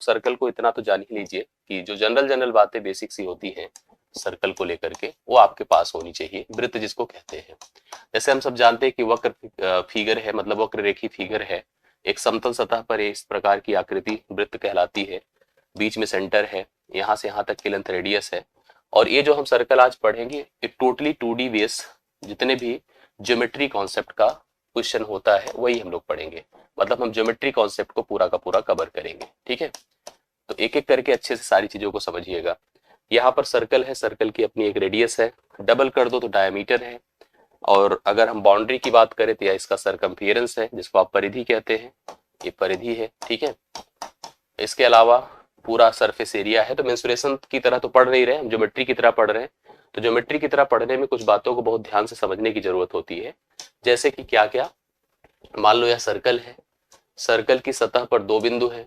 Circle को इतना तो जान ही लीजिए कि जो जनरल बातें बेसिक सी होती हैं सर्कल को लेकर के वो आपके पास होनी चाहिए। वृत्त जिसको कहते हैं, जैसे हम सब जानते हैं कि वक्र फिगर है, मतलब वक्र रेखी फिगर है, एक समतल सतह पर इस प्रकार की आकृति वृत्त कहलाती है। बीच में सेंटर है, यहाँ से यहाँ तक की लेंथ रेडियस है। और ये जो हम सर्कल आज पढ़ेंगे ये टोटली 2D बेस, जितने भी ज्योमेट्री कॉन्सेप्ट का क्वेश्चन होता है वही हम लोग पढ़ेंगे। मतलब हम ज्योमेट्री कॉन्सेप्ट को पूरा का पूरा कवर करेंगे, ठीक है। तो एक एक करके अच्छे से सारी चीजों को समझिएगा। यहाँ पर सर्कल है, सर्कल की अपनी एक रेडियस है, डबल कर दो तो डायमीटर है। और अगर हम बाउंड्री की बात करें तो यह इसका सरकमफियरेंस है, जिसको आप परिधि कहते हैं, ये परिधि है, ठीक है। इसके अलावा पूरा सरफेस एरिया है। तो मेंसुरेशन की तरह तो पढ़ नहीं रहे हम, ज्योमेट्री की तरह पढ़ रहे हैं। तो ज्योमेट्री की तरह पढ़ने में कुछ बातों को बहुत ध्यान से समझने की जरूरत होती है। जैसे कि क्या क्या, मान लो यह सर्कल है, सर्कल की सतह पर दो बिंदु है,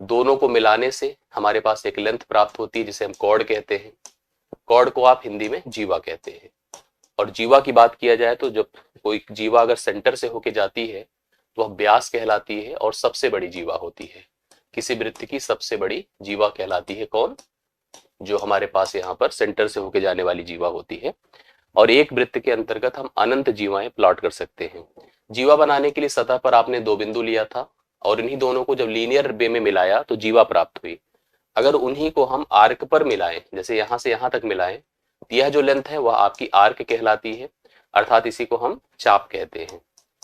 दोनों को मिलाने से हमारे पास एक लेंथ प्राप्त होती है जिसे हम कॉर्ड कहते हैं। कॉर्ड को आप हिंदी में जीवा कहते हैं। और जीवा की बात किया जाए तो जब कोई जीवा अगर सेंटर से होके जाती है तो वह व्यास कहलाती है और सबसे बड़ी जीवा होती है। किसी वृत्त की सबसे बड़ी जीवा कहलाती है कौन? जो हमारे पास यहाँ पर सेंटर से होके जाने वाली जीवा होती है। और एक वृत्त के अंतर्गत हम अनंत जीवाएं प्लॉट कर सकते हैं। जीवा बनाने के लिए सतह पर आपने दो बिंदु लिया था और इन्हीं दोनों को जब लीनियर वे में मिलाया तो जीवा प्राप्त हुई। अगर उन्हीं को हम आर्क पर मिलाएं, जैसे यहां से यहां तक मिलाएं, तो यह जो लेंथ है वह आपकी आर्क कहलाती है, अर्थात इसी को हम चाप कहते हैं,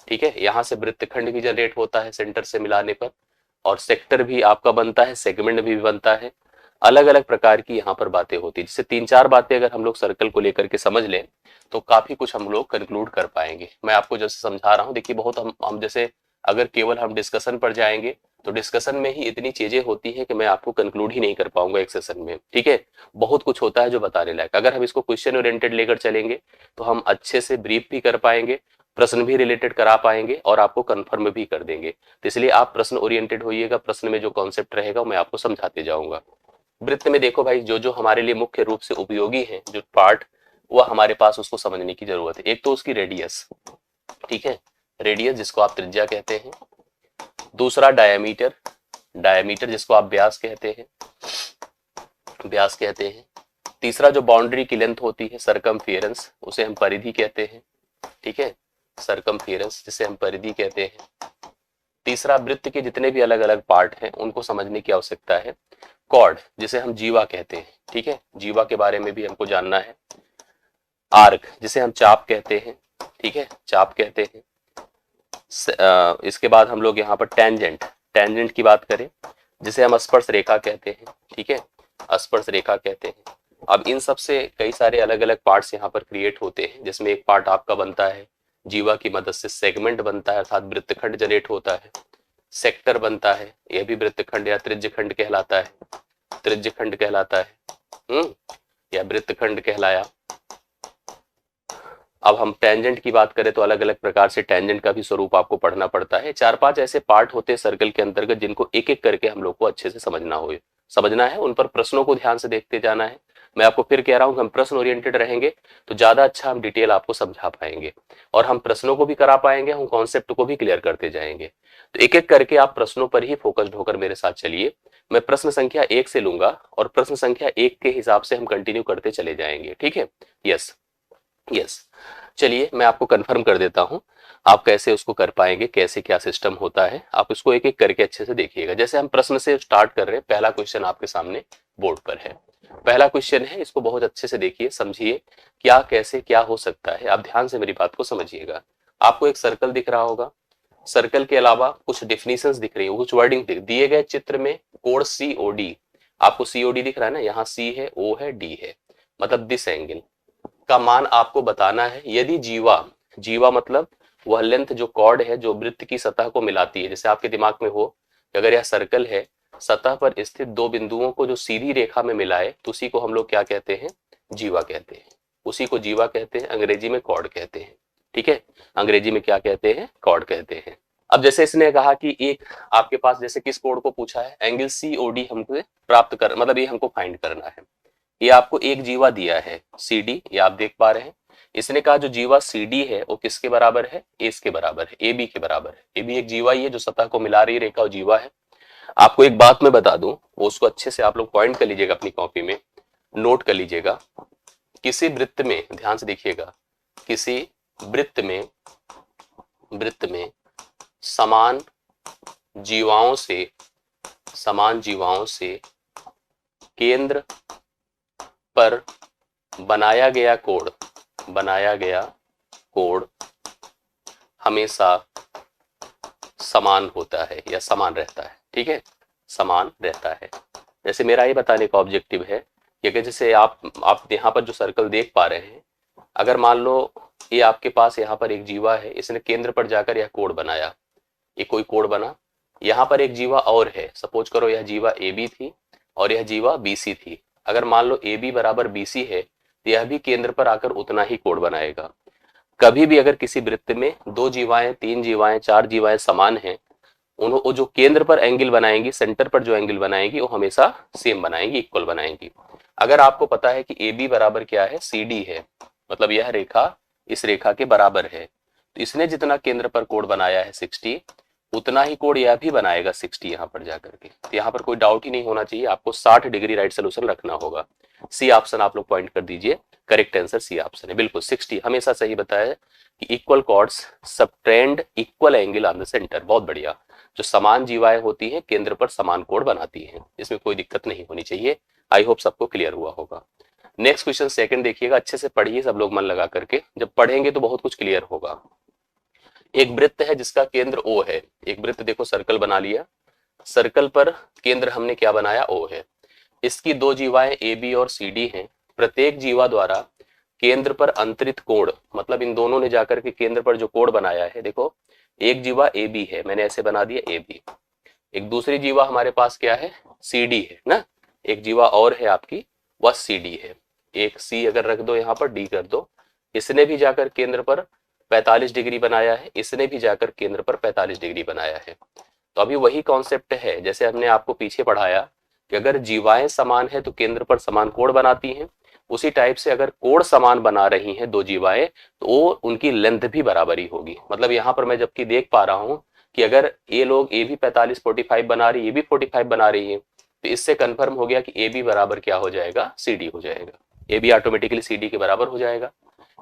ठीक है। यहां से वृत्तखंड भी जनरेट होता है सेंटर से मिलाने पर, और सेक्टर भी आपका बनता है, सेगमेंट भी बनता है। अलग अलग प्रकार की यहाँ पर बातें होती है। जैसे तीन चार बातें अगर हम लोग सर्कल को लेकर के समझ लें तो काफी कुछ हम लोग कंक्लूड कर पाएंगे। मैं आपको जैसे समझा रहा हूँ, देखिए बहुत हम जैसे अगर केवल हम डिस्कशन पर जाएंगे तो डिस्कशन में ही इतनी चीजें होती हैं कि मैं आपको कंक्लूड ही नहीं कर पाऊंगा एक सेशन में, ठीक है। बहुत कुछ होता है जो बताने लायक। अगर हम इसको क्वेश्चन ओरिएंटेड लेकर चलेंगे तो हम अच्छे से ब्रीफ भी कर पाएंगे, प्रश्न भी रिलेटेड करा पाएंगे और आपको कंफर्म भी कर देंगे। तो इसलिए आप प्रश्न ओरिएंटेड होइएगा, प्रश्न में जो कॉन्सेप्ट रहेगा मैं आपको समझाते जाऊंगा। वृत्त में देखो भाई, जो जो हमारे लिए मुख्य रूप से उपयोगी है जो पार्ट, वह हमारे पास उसको समझने की जरूरत है। एक तो उसकी रेडियस, ठीक है, रेडियस जिसको आप त्रिज्या कहते हैं। दूसरा डायमीटर, डायमीटर जिसको आप व्यास कहते हैं, व्यास कहते हैं। तीसरा जो बाउंड्री की लेंथ होती है सरकमफियरेंस, उसे हम परिधि कहते हैं, ठीक है, सरकमफियरेंस जिसे हम परिधि कहते हैं। तीसरा वृत्त के जितने भी अलग अलग पार्ट हैं उनको समझने की आवश्यकता है। कॉर्ड जिसे हम जीवा कहते हैं, ठीक है, जीवा के बारे में भी हमको जानना है। आर्क जिसे हम चाप कहते हैं, ठीक है, चाप कहते हैं। इसके बाद हम लोग यहाँ पर टेंजेंट, टेंजेंट की बात करें जिसे हम स्पर्श रेखा कहते हैं, ठीक है, स्पर्श रेखा कहते हैं। अब इन सब से कई सारे अलग अलग पार्ट्स यहाँ पर क्रिएट होते हैं, जिसमें एक पार्ट आपका बनता है जीवा की मदद से, सेगमेंट बनता है अर्थात वृत्तखंड जनरेट होता है, सेक्टर बनता है, यह भी वृत्तखंड या त्रिज्यखंड कहलाता है, त्रिज्यखंड कहलाता है, या वृत्तखंड कहलाया। अब हम टेंजेंट की बात करें तो अलग अलग प्रकार से टेंजेंट का भी स्वरूप आपको पढ़ना पड़ता है। चार पांच ऐसे पार्ट होते हैं सर्कल के अंतर्गत जिनको एक एक करके हम लोग को अच्छे से समझना है, उन पर प्रश्नों को ध्यान से देखते जाना है। मैं आपको फिर कह रहा हूं, हम प्रश्न ओरिएंटेड रहेंगे तो ज्यादा अच्छा हम डिटेल आपको समझा पाएंगे और हम प्रश्नों को भी करा पाएंगे, हम कॉन्सेप्ट को भी क्लियर करते जाएंगे। तो एक एक करके आप प्रश्नों पर ही फोकस्ड होकर मेरे साथ चलिए। मैं प्रश्न संख्या 1 से लूंगा और प्रश्न संख्या 1 के हिसाब से हम कंटिन्यू करते चले जाएंगे, ठीक है। यस यस, चलिए मैं आपको कंफर्म कर देता हूं आप कैसे उसको कर पाएंगे, कैसे क्या सिस्टम होता है, आप इसको एक एक करके अच्छे से देखिएगा। जैसे हम प्रश्न से स्टार्ट कर रहे हैं, पहला क्वेश्चन आपके सामने बोर्ड पर है। पहला क्वेश्चन है, इसको बहुत अच्छे से देखिए, समझिए क्या कैसे क्या हो सकता है। आप ध्यान से मेरी बात को समझिएगा। आपको एक सर्कल दिख रहा होगा, सर्कल के अलावा कुछ डेफिनेशंस दिख रही है, कुछ वर्डिंग दिए गए चित्र में। कोण सीओडी, आपको सीओडी दिख रहा है ना, यहाँ सी है, ओ है, डी है, मतलब दिस एंगल का मान आपको बताना है। यदि जीवा, जीवा मतलब वह लेंथ जो कॉर्ड है जो वृत्त की सतह को मिलाती है, जैसे आपके दिमाग में हो अगर यह सर्कल है, सतह पर स्थित दो बिंदुओं को जो सीधी रेखा में मिलाए तो उसी को हम लोग क्या कहते हैं, जीवा कहते हैं। उसी को जीवा कहते हैं, अंग्रेजी में कॉर्ड कहते हैं, ठीक है, अंग्रेजी में क्या कहते हैं, कॉर्ड कहते हैं। अब जैसे इसने कहा कि एक आपके पास जैसे किस कोण को पूछा है, एंगल सीओडी हमको प्राप्त कर, मतलब ये हमको फाइंड करना है। ये आपको एक जीवा दिया है CD, ये आप देख पा रहे हैं। इसने कहा जो जीवा CD है वो किसके बराबर है, एस के बराबर है, AB के बराबर है। AB एक जीवा ही है जो सतह को मिला रही रेखा, जीवा है। आपको एक बात मैं बता दूं, उसको अच्छे से आप लोग पॉइंट कर लीजिएगा, अपनी कॉपी में नोट कर लीजिएगा। किसी वृत्त में, ध्यान से देखिएगा, किसी वृत्त में समान जीवाओं से केंद्र पर बनाया गया कोण हमेशा समान होता है या समान रहता है। ठीक है, समान रहता है। जैसे मेरा ये बताने का ऑब्जेक्टिव है कि अगर जैसे आप यहाँ पर जो सर्कल देख पा रहे हैं, अगर मान लो ये आपके पास यहाँ पर एक जीवा है, इसने केंद्र पर जाकर यह कोण बनाया, ये कोई कोण बना, यहाँ पर एक जीवा और है, सपोज करो यह जीवा ए बी थी और यह जीवा बी सी थी। अगर मान लो ए बी बराबर बी सी है तो यह भी केंद्र पर आकर उतना ही कोण बनाएगा। कभी भी अगर किसी वृत्त में 2 जीवाएं, 3 जीवाएं, 4 जीवाएं समान हैं, उन्होंने जो केंद्र पर एंगल बनाएंगी, सेंटर पर जो एंगल बनाएंगी, वो हमेशा सेम बनाएंगी, इक्वल बनाएंगी। अगर आपको पता है कि ए बी बराबर क्या है, सी डी है, मतलब यह रेखा इस रेखा के बराबर है, तो इसने जितना केंद्र पर कोण बनाया है 60, उतना ही कोण यह भी बनाएगा 60 यहाँ पर जाकर के। तो यहाँ पर कोई डाउट ही नहीं होना चाहिए, आपको 60 डिग्री राइट सोल्यूशन रखना होगा। सी ऑप्शन आप लोग पॉइंट कर दीजिए, करेक्ट आंसर सी ऑप्शन है, बिल्कुल 60 हमेशा सही बताया कि equal chords subtend equal angle on the centre. बहुत बढ़िया, जो समान जीवाएं होती हैं केंद्र पर समान कोण बनाती हैं, इसमें कोई दिक्कत नहीं होनी चाहिए। आई होप सबको क्लियर हुआ होगा। नेक्स्ट क्वेश्चन सेकंड देखिएगा, अच्छे से पढ़िए सब लोग मन लगा करके, जब पढ़ेंगे तो बहुत कुछ क्लियर होगा। एक वृत्त है जिसका केंद्र O है, एक वृत्त देखो सर्कल बना लिया, सर्कल पर केंद्र हमने क्या बनाया, O है। इसकी 2 जीवाएं ए बी और सी डी हैं, प्रत्येक जीवा द्वारा केंद्र पर अंतरित कोण, मतलब इन दोनों ने जाकर के केंद्र पर जो कोण बनाया है, देखो एक जीवा ए बी है, मैंने ऐसे बना दिया ए बी, एक दूसरी जीवा हमारे पास क्या है, सी डी है ना, एक जीवा और है आपकी वह सी डी है, एक सी अगर रख दो यहाँ पर, डी कर दो, इसने भी जाकर केंद्र पर 45 डिग्री बनाया है, इसने भी जाकर केंद्र पर 45 डिग्री बनाया है। तो अभी वही कॉन्सेप्ट है जैसे हमने आपको पीछे पढ़ाया कि अगर जीवाएं समान है तो केंद्र पर समान कोण बनाती हैं, उसी टाइप से अगर कोण समान बना रही हैं 2 जीवाएं तो उनकी लेंथ भी बराबर ही होगी। मतलब यहाँ पर मैं जबकि देख पा रहा हूँ कि अगर ये लोग ए भी 45-45 बना रही, ये भी 45 बना रही है, तो इससे कंफर्म हो गया कि ए बी बराबर क्या हो जाएगा, सी डी हो जाएगा, A B automatically C D के बराबर हो जाएगा।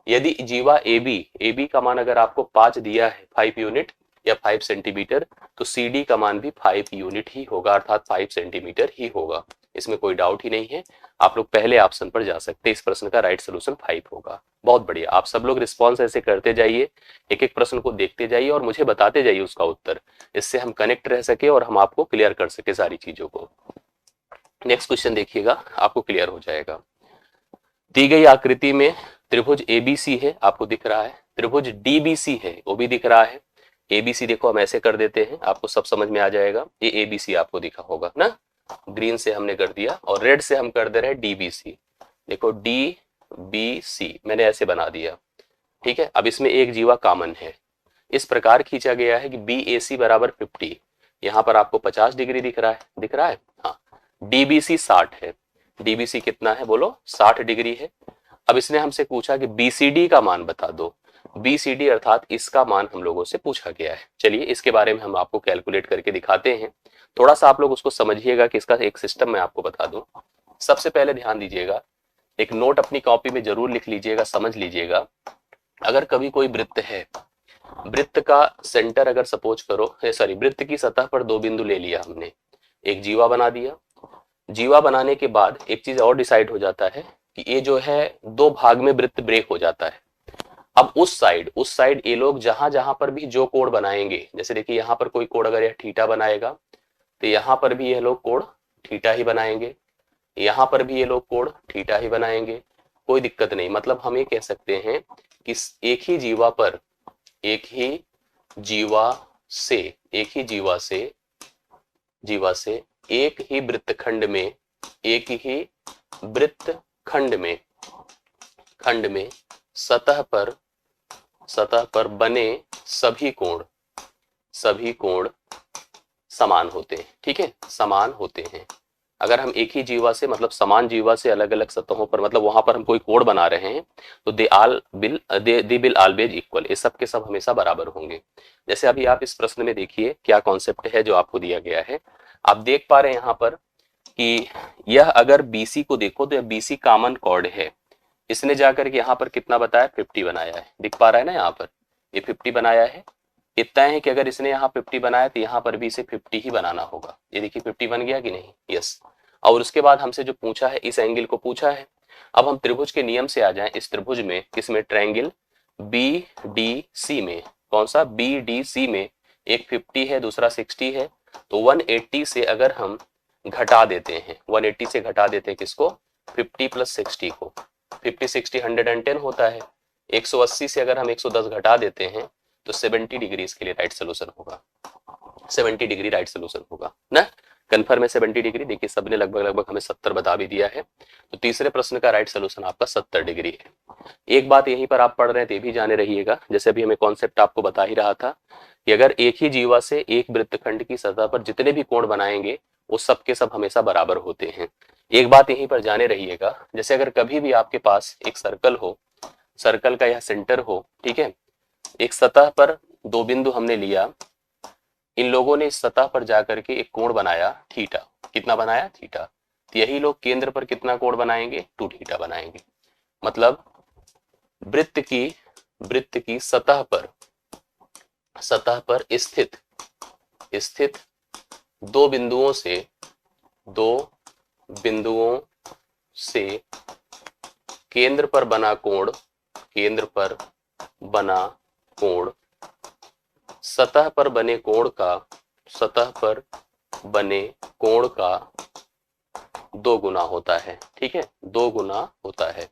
यदि जीवा ए बी का मान अगर आपको 5 दिया है, 5 यूनिट या 5 सेंटीमीटर, तो सी डी का मान भी 5 यूनिट ही होगा, अर्थात 5 सेंटीमीटर ही होगा, इसमें कोई डाउट ही नहीं है। आप लोग पहले ऑप्शन पर जा सकते हैं, इस प्रश्न का राइट सोल्यूशन 5 होगा। बहुत बढ़िया, आप सब लोग रिस्पॉन्स ऐसे करते जाइए, एक एक प्रश्न को देखते जाइए और मुझे बताते जाइए उसका उत्तर, इससे हम कनेक्ट रह सके और हम आपको क्लियर कर सके सारी चीजों को। नेक्स्ट क्वेश्चन देखिएगा, आपको क्लियर हो जाएगा। दी गई आकृति में त्रिभुज एबीसी है, आपको दिख रहा है, त्रिभुज डीबीसी है, वो भी दिख रहा है। एबीसी देखो हम ऐसे कर देते हैं, आपको सब समझ में आ जाएगा। ये एबीसी आपको दिखा होगा ना, ग्रीन से हमने कर दिया और रेड से हम कर दे रहे हैं डीबीसी। देखो डी बी सी मैंने ऐसे बना दिया, ठीक है। अब इसमें एक जीवा कॉमन है, इस प्रकार खींचा गया है कि बी ए सी बराबर 50, यहाँ पर आपको 50 डिग्री दिख रहा है, हाँ। डीबीसी 60 है, डीबीसी कितना है बोलो, 60 डिग्री है। अब इसने हमसे पूछा कि बीसीडी का मान बता दो, बीसीडी अर्थात इसका मान हम लोगों से पूछा गया है। चलिए इसके बारे में हम आपको कैलकुलेट करके दिखाते हैं, थोड़ा सा आप लोग उसको समझिएगा कि इसका एक सिस्टम मैं आपको बता दूं। सबसे पहले ध्यान दीजिएगा, एक नोट अपनी कॉपी में जरूर लिख लीजिएगा, समझ लीजिएगा। अगर कभी कोई वृत्त है, वृत्त का सेंटर अगर सपोज करो, सॉरी वृत्त की सतह पर 2 बिंदु ले लिया हमने, एक जीवा बना दिया। जीवा बनाने के बाद एक चीज और डिसाइड हो जाता है कि ये जो है 2 भाग में वृत्त ब्रेक हो जाता है। अब उस साइड ये लोग जहां जहां पर भी जो कोण बनाएंगे, जैसे देखिए यहाँ पर कोई कोण अगर यह थीटा बनाएगा तो यहाँ पर भी ये लोग कोण थीटा ही बनाएंगे, यहाँ पर भी ये लोग कोण थीटा ही बनाएंगे, कोई दिक्कत नहीं। मतलब हम ये कह सकते हैं कि एक ही जीवा से एक ही खंड में सतह पर बने सभी कोण समान होते हैं, ठीक है, समान होते हैं। अगर हम एक ही जीवा से, मतलब समान जीवा से अलग अलग सतहों पर, मतलब वहां पर हम कोई कोण बना रहे हैं, तो दे विल ऑलवेज इक्वल, ये सब के सब हमेशा बराबर होंगे। जैसे अभी आप इस प्रश्न में देखिए क्या कॉन्सेप्ट है जो आपको दिया गया है। आप देख पा रहे हैं यहाँ पर कि यह अगर BC को देखो तो यह BC कॉमन कॉर्ड है। इसने जाकर के यहाँ पर कितना बताया 50 बनाया है, दिख पा रहा है ना, यहाँ पर ये 50 बनाया है। इतना है कि अगर इसने यहाँ 50 बनाया तो यहाँ पर भी इसे 50 ही बनाना होगा। ये देखिए 50 बन गया कि नहीं, यस। और उसके बाद हमसे जो पूछा है इस एंगल को पूछा है। अब हम त्रिभुज के नियम से आ जाएं, इस त्रिभुज में किसमें, ट्रायंगल BDC में, कौन सा BDC में एक 50 है दूसरा 60 है, तो 180 से अगर हम घटा देते हैं, 180 से घटा देते हैं किसको, 50 प्लस 60 को, 50 60 110 होता है। 180 से अगर हम 110 घटा देते हैं तो 70 डिग्री इसके लिए राइट सोल्यूशन होगा, 70 डिग्री राइट सोल्यूशन होगा ना। कन्फर्म है 70 डिग्री, देखिए सबने लगभग लगभग हमें 70 बता भी दिया है। तो तीसरे प्रश्न का राइट सोल्यूशन आपका 70 डिग्री है। एक बात यहीं पर आप पढ़ रहे हैं तो ये भी जाने रहिएगा, जैसे अभी हमें कॉन्सेप्ट आपको बता ही रहा था कि अगर एक ही जीवा से एक वृत्तखंड की सतह पर जितने भी कोण बनाएंगे वो सब के सब हमेशा बराबर होते हैं। एक बात यहीं पर जाने रहिएगा, जैसे अगर कभी भी आपके पास एक सर्कल हो, सर्कल का यह सेंटर हो, ठीक है, एक सतह पर दो बिंदु हमने लिया, इन लोगों ने इस सतह पर जाकर के एक कोण बनाया थीटा, कितना बनाया, थीटा। तो यही लोग केंद्र पर कितना कोण बनाएंगे, 2 थीटा बनाएंगे। मतलब वृत्त की सतह पर स्थित दो बिंदुओं से केंद्र पर बना कोण सतह पर बने कोण का 2 गुना होता है, ठीक है, 2 गुना होता है।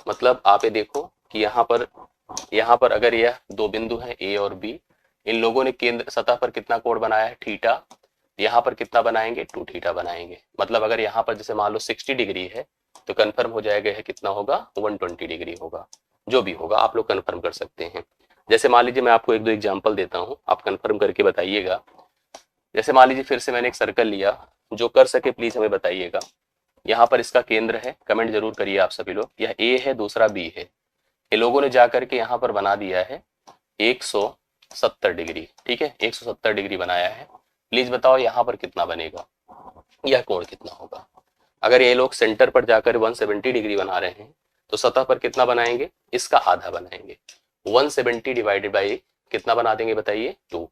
मतलब आप ये देखो कि यहाँ पर अगर यह दो बिंदु हैं A और B, इन लोगों ने केंद्र सतह पर कितना कोण बनाया है, थीटा। यहाँ पर कितना बनाएंगे, 2 थीटा बनाएंगे। मतलब अगर यहाँ पर जैसे मान लो 60 डिग्री है तो कंफर्म हो जाएगा है कितना होगा, 120 डिग्री होगा। जो भी होगा आप लोग कंफर्म कर सकते हैं। जैसे मान लीजिए मैं आपको एक दो एग्जांपल देता हूं, आप कंफर्म करके बताइएगा। जैसे मान लीजिए फिर से मैंने एक सर्कल लिया, जो कर सके प्लीज हमें बताइएगा। यहाँ पर इसका केंद्र है, कमेंट जरूर करिए आप सभी लोग। यह A है दूसरा B है, ये लोगों ने जाकर के यहाँ पर बना दिया है 170 डिग्री, ठीक है, 170 डिग्री बनाया है। प्लीज बताओ यहाँ पर कितना बनेगा, यह कोण कितना होगा। अगर ये लोग सेंटर पर जाकर 170 डिग्री बना रहे हैं तो सतह पर कितना बनाएंगे, इसका आधा बनाएंगे। 170 डिवाइडेड बाई कितना बना देंगे बताइए, 2,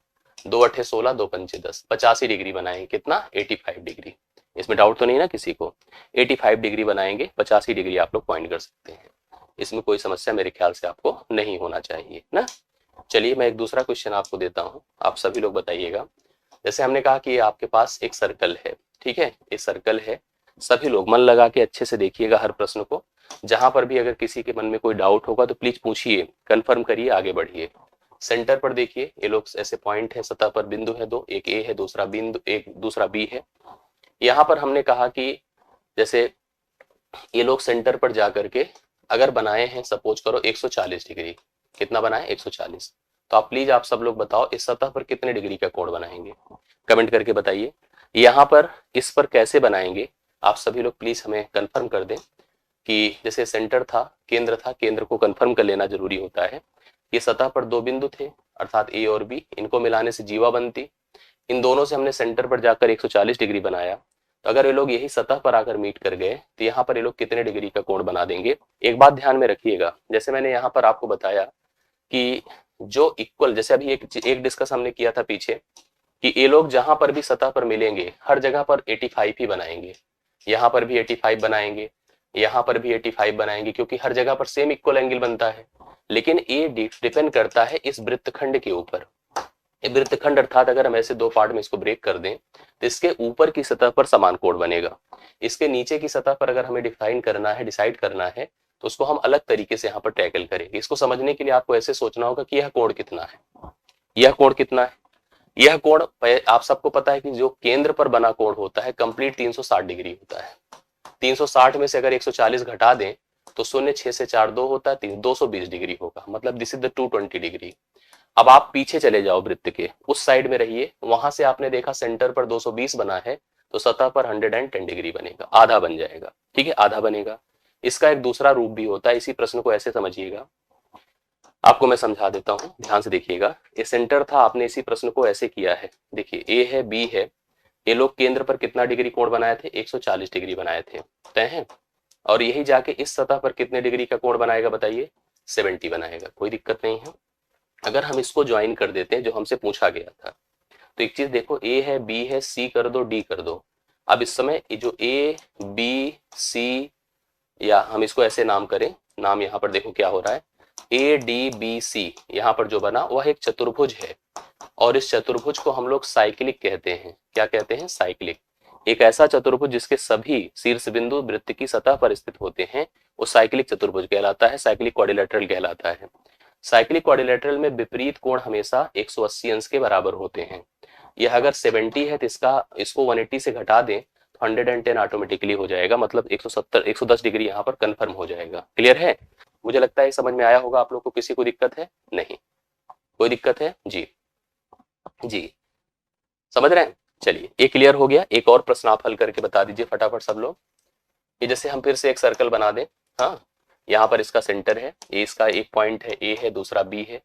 2 अठे 16, 2 पंचे 10, 85 डिग्री बनाएंगे। कितना, 85 डिग्री। इसमें डाउट तो नहीं ना किसी को, 85 डिग्री बनाएंगे, 85 डिग्री आप लोग पॉइंट कर सकते हैं। इसमें कोई समस्या मेरे ख्याल से आपको नहीं होना चाहिए ना। चलिए मैं एक दूसरा क्वेश्चन आपको देता हूँ, आप सभी लोग बताइएगा। जैसे हमने कहा कि आपके पास एक सर्कल है, ठीक है, एक सर्कल है। सभी लोग मन लगा के अच्छे से देखिएगा हर प्रश्न को। जहां पर भी अगर किसी के मन में कोई डाउट होगा तो प्लीज पूछिए, कंफर्म करिए, आगे बढ़िए। सेंटर पर देखिए, ये लोग ऐसे पॉइंट है, सतह पर बिंदु है दो, एक A है दूसरा बिंदु, एक दूसरा B है। यहाँ पर हमने कहा कि जैसे ये लोग सेंटर पर जाकर के अगर बनाए हैं, सपोज करो 140 डिग्री, कितना बनाए 140, तो आप प्लीज आप सब लोग बताओ इस सतह पर कितने डिग्री का कोण बनाएंगे, कमेंट करके बताइए। यहाँ पर इस पर कैसे बनाएंगे, आप सभी लोग प्लीज हमें कंफर्म कर दें कि जैसे सेंटर था, केंद्र को कंफर्म कर लेना जरूरी होता है। ये सतह पर दो बिंदु थे अर्थात A और B, इनको मिलाने से जीवा बनती। इन दोनों से हमने सेंटर पर जाकर 140 डिग्री बनाया, तो अगर ये लोग यही सतह पर आकर मीट कर गए तो यहाँ पर ये लोग कितने डिग्री का कोण बना देंगे। एक बात ध्यान में रखिएगा, जैसे मैंने यहाँ पर आपको बताया कि जो इक्वल, जैसे अभी एक डिस्कस हमने किया था पीछे कि ये लोग जहां पर भी सतह पर मिलेंगे हर जगह पर 85 ही बनाएंगे, यहाँ पर भी 85 बनाएंगे, यहाँ पर भी 85 बनाएंगे, क्योंकि हर जगह पर सेम इक्वल एंगल बनता है। लेकिन ये डिपेंड करता है इस वृत्तखंड के ऊपर। ये वृत्तखंड अर्थात अगर हम ऐसे दो पार्ट में इसको ब्रेक कर दें तो इसके ऊपर की सतह पर समान कोण बनेगा, इसके नीचे की सतह पर अगर हमें डिफाइन करना है, डिसाइड करना है, तो उसको हम अलग तरीके से यहाँ पर टैकल करेंगे। इसको समझने के लिए आपको ऐसे सोचना होगा कि यह कोण कितना है, यह कोण कितना है। यह कोण आप सबको पता है कि जो केंद्र पर बना कोण होता है कंप्लीट 360 डिग्री होता है। 360 में से अगर 140 घटा दें तो 0 6 से 4 2 होता है, 220 डिग्री होगा। मतलब दिस इज द 220 डिग्री। अब आप पीछे चले जाओ, वृत्त के उस साइड में रहिए, वहां से आपने देखा सेंटर पर 220 बना है तो सतह पर 110 डिग्री बनेगा, आधा बन जाएगा, ठीक है, आधा बनेगा। इसका एक दूसरा रूप भी होता है, इसी प्रश्न को ऐसे समझिएगा, आपको मैं समझा देता हूं, ध्यान से देखिएगा। ये सेंटर था, आपने इसी प्रश्न को ऐसे किया है, देखिए A है B है, ये लोग केंद्र पर कितना डिग्री कोण बनाए थे, 140 डिग्री बनाए थे, तय है। और यही जाके इस सतह पर कितने डिग्री का कोण बनाएगा बताइए, 70 बनाएगा, कोई दिक्कत नहीं है। अगर हम इसको ज्वाइन कर देते हैं जो हमसे पूछा गया था, तो एक चीज देखो, ए है, बी है, सी कर दो, डी कर दो। अब इस समय ये जो ए बी सी, या हम इसको ऐसे नाम करें, नाम यहाँ पर देखो क्या हो रहा है, ए डी बी सी, यहाँ पर जो बना वह एक चतुर्भुज है, और इस चतुर्भुज को हम लोग साइक्लिक कहते हैं। क्या कहते हैं, साइक्लिक। एक ऐसा चतुर्भुज जिसके सभी शीर्ष बिंदु वृत्त की सतह पर स्थित होते हैं वो साइक्लिक चतुर्भुज कहलाता है, साइक्लिक क्वाड्रिलेटरल कहलाता है। साइक्लिक क्वाड्रिलेटरल में विपरीत कोण हमेशा 180 अंश के बराबर होते हैं। यह अगर 70 है तो इसको 180 से घटा दें तो 110 ऑटोमेटिकली हो जाएगा, मतलब 110 डिग्री यहाँ पर कंफर्म हो जाएगा। क्लियर है, मुझे लगता है समझ में आया होगा आप लोग को। किसी को दिक्कत है? नहीं, कोई दिक्कत है जी? जी समझ रहे हैं, चलिए ये क्लियर हो गया। एक और प्रश्न आप हल करके बता दीजिए फटाफट सब लोग। ये जैसे हम फिर से एक सर्कल बना दें, हाँ, यहाँ पर इसका सेंटर है, ये इसका एक पॉइंट है, ए है, दूसरा बी है।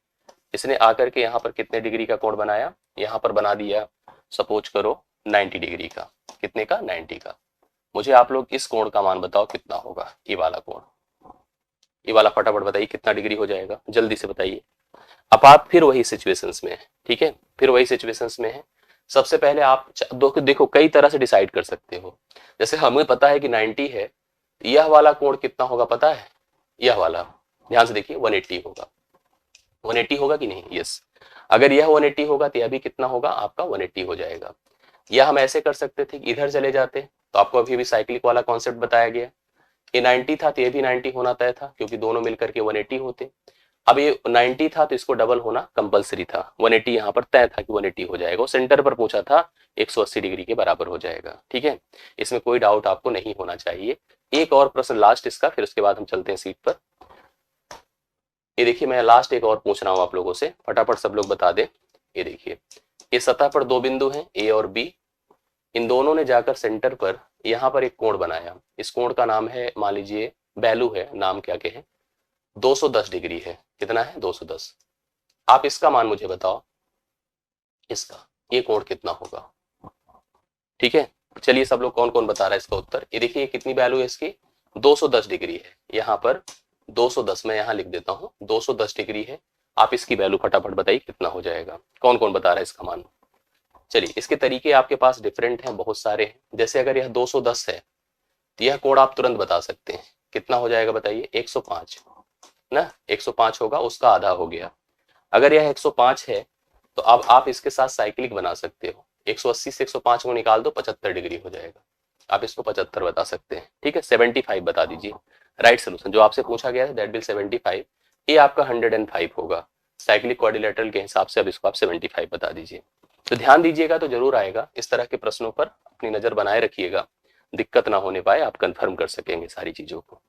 इसने आकर के यहाँ पर कितने डिग्री का कोण बनाया, यहाँ पर बना दिया सपोज करो 90 डिग्री का। कितने का? 90 का। मुझे आप लोग इस कोण का मान बताओ कितना होगा, ये वाला कोण, ये वाला फटाफट बताइए कितना डिग्री हो जाएगा, जल्दी से बताइए। अब आप फिर वही सिचुएशंस में है, ठीक है, फिर वही सिचुएशंस में है। सबसे पहले आप देखो कई तरह से डिसाइड कर सकते हो। जैसे हमें पता है कि 90 है, यह वाला कोण कितना होगा पता है, यह वाला, ध्यान से देखिए 180 होगा। 180 होगा कि नहीं? यस। अगर यह 180 होगा तो यह भी कितना होगा आपका 180 हो जाएगा। या हम ऐसे कर सकते थे कि इधर चले जाते, तो आपको अभी भी साइक्लिक वाला कॉन्सेप्ट बताया गया। ये 90 था तो ये भी 90 होना तय था, क्योंकि दोनों मिलकर के 180 होते। अब ये 90 था तो इसको डबल होना कंपलसरी था, 180 यहाँ पर तय था कि 180 हो जाएगा। सेंटर पर पूछा था 180 डिग्री के बराबर हो जाएगा, ठीक है, इसमें कोई डाउट आपको नहीं होना चाहिए। एक और प्रश्न लास्ट इसका, फिर उसके बाद हम चलते हैं सीट पर। ये देखिए मैं लास्ट एक और पूछ रहा हूं आप लोगों से, फटाफट सब लोग बता दें। ये देखिए, इस सतह पर दो बिंदु हैं ए और बी, इन दोनों ने जाकर सेंटर पर यहाँ पर एक कोण बनाया। इस कोण का नाम है, मान लीजिए वैल्यू है, नाम क्या के है, 210 डिग्री है। कितना है? 210। आप इसका मान मुझे बताओ, इसका ये कोण कितना होगा, ठीक है। चलिए सब लोग कौन कौन बता रहा है इसका उत्तर। ये देखिए कितनी वैल्यू है इसकी, 210 डिग्री है। यहाँ पर 210 मैं यहाँ लिख देता हूँ, 210 डिग्री है। आप इसकी वैल्यू फटाफट बताइए कितना हो जाएगा, कौन कौन बता रहा है इसका मान। चलिए इसके तरीके आपके पास डिफरेंट हैं, बहुत सारे हैं। जैसे अगर यह 210 है तो यह कोण आप तुरंत बता सकते हैं कितना हो जाएगा, बताइए 105 ना, 105 होगा, उसका आधा हो गया। अगर यह 105 है तो अब आप इसके साथ साइक्लिक बना सकते हो, 180 से 105 को निकाल दो, 75 डिग्री हो जाएगा। आप इसको 75 बता सकते हैं, ठीक है। 75 बता दीजिए, राइट सोल्यूशन जो आपसे पूछा गया है दैट विल 75, ये आपका 105 होगा साइक्लिक क्वाड्रिलेटरल के हिसाब से। अब इसको आप 75 बता दीजिए। तो ध्यान दीजिएगा तो जरूर आएगा, इस तरह के प्रश्नों पर अपनी नजर बनाए रखिएगा, दिक्कत ना होने पाए, आप कंफर्म कर सकेंगे सारी चीजों को।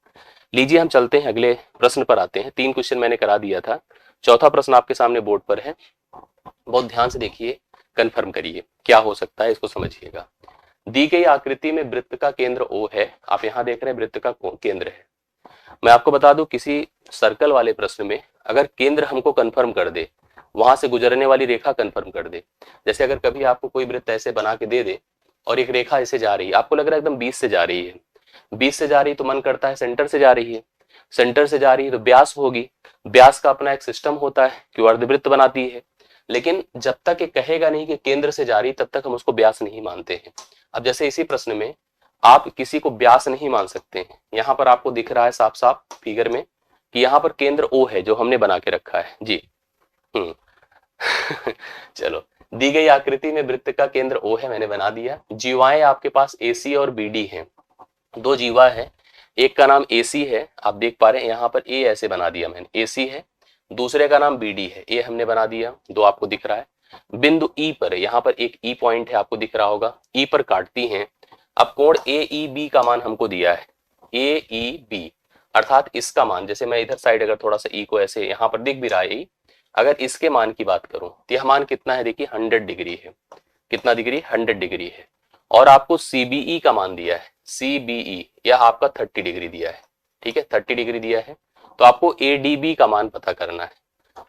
लीजिए हम चलते हैं अगले प्रश्न पर आते हैं। 3 क्वेश्चन मैंने करा दिया था, चौथा प्रश्न आपके सामने बोर्ड पर है, बहुत ध्यान से देखिए, कंफर्म करिए क्या हो सकता है, इसको समझिएगा। दी गई आकृति में वृत्त का केंद्र O है, आप यहाँ देख रहे हैं वृत्त का केंद्र है। मैं आपको बता दूं किसी सर्कल वाले प्रश्न में अगर केंद्र हमको कंफर्म कर दे, वहां से गुजरने वाली रेखा कंफर्म कर दे, जैसे अगर कभी आपको कोई वृत्त ऐसे बना के दे दे और एक रेखा ऐसे जा रही है, आपको लग रहा है एकदम 20 से जा रही है, 20 से जा रही है तो मन करता है सेंटर से जा रही है, सेंटर से जा रही है तो व्यास होगी, व्यास का अपना एक सिस्टम होता है कि अर्धवृत्त बनाती है। लेकिन जब तक ये कहेगा नहीं कि केंद्र से जा रही, तब तक हम उसको व्यास नहीं मानते हैं। अब जैसे इसी प्रश्न में आप किसी को व्यास नहीं मान सकते हैं। यहाँ पर आपको दिख रहा है साफ साफ फिगर में कि यहाँ पर केंद्र O है जो हमने बना के रखा है जी। चलो, दी गई आकृति में वृत्त का केंद्र O है, मैंने बना दिया। जीवाएं आपके पास AC और BD हैं, दो जीवा है, एक का नाम AC है, आप देख पा रहे हैं यहाँ पर A ऐसे बना दिया मैंने, AC है, दूसरे का नाम BD है, A हमने बना दिया, दो आपको दिख रहा है। बिंदु E पर, यहाँ पर एक E पॉइंट है, आपको दिख रहा होगा, E पर काटती हैं। अब कोण AEB का मान हमको दिया है, AEB अर्थात इसका मान, जैसे मैं इधर साइड अगर थोड़ा सा E को ऐसे, यहाँ पर दिख भी रहा है E, अगर इसके मान की बात करूं तो यह मान कितना है, देखिए 100 डिग्री है। कितना डिग्री? 100 डिग्री है। और आपको CBE का मान दिया है, CBE यह आपका 30 डिग्री दिया है, ठीक है, 30 डिग्री दिया है। तो आपको ADB का मान पता करना है,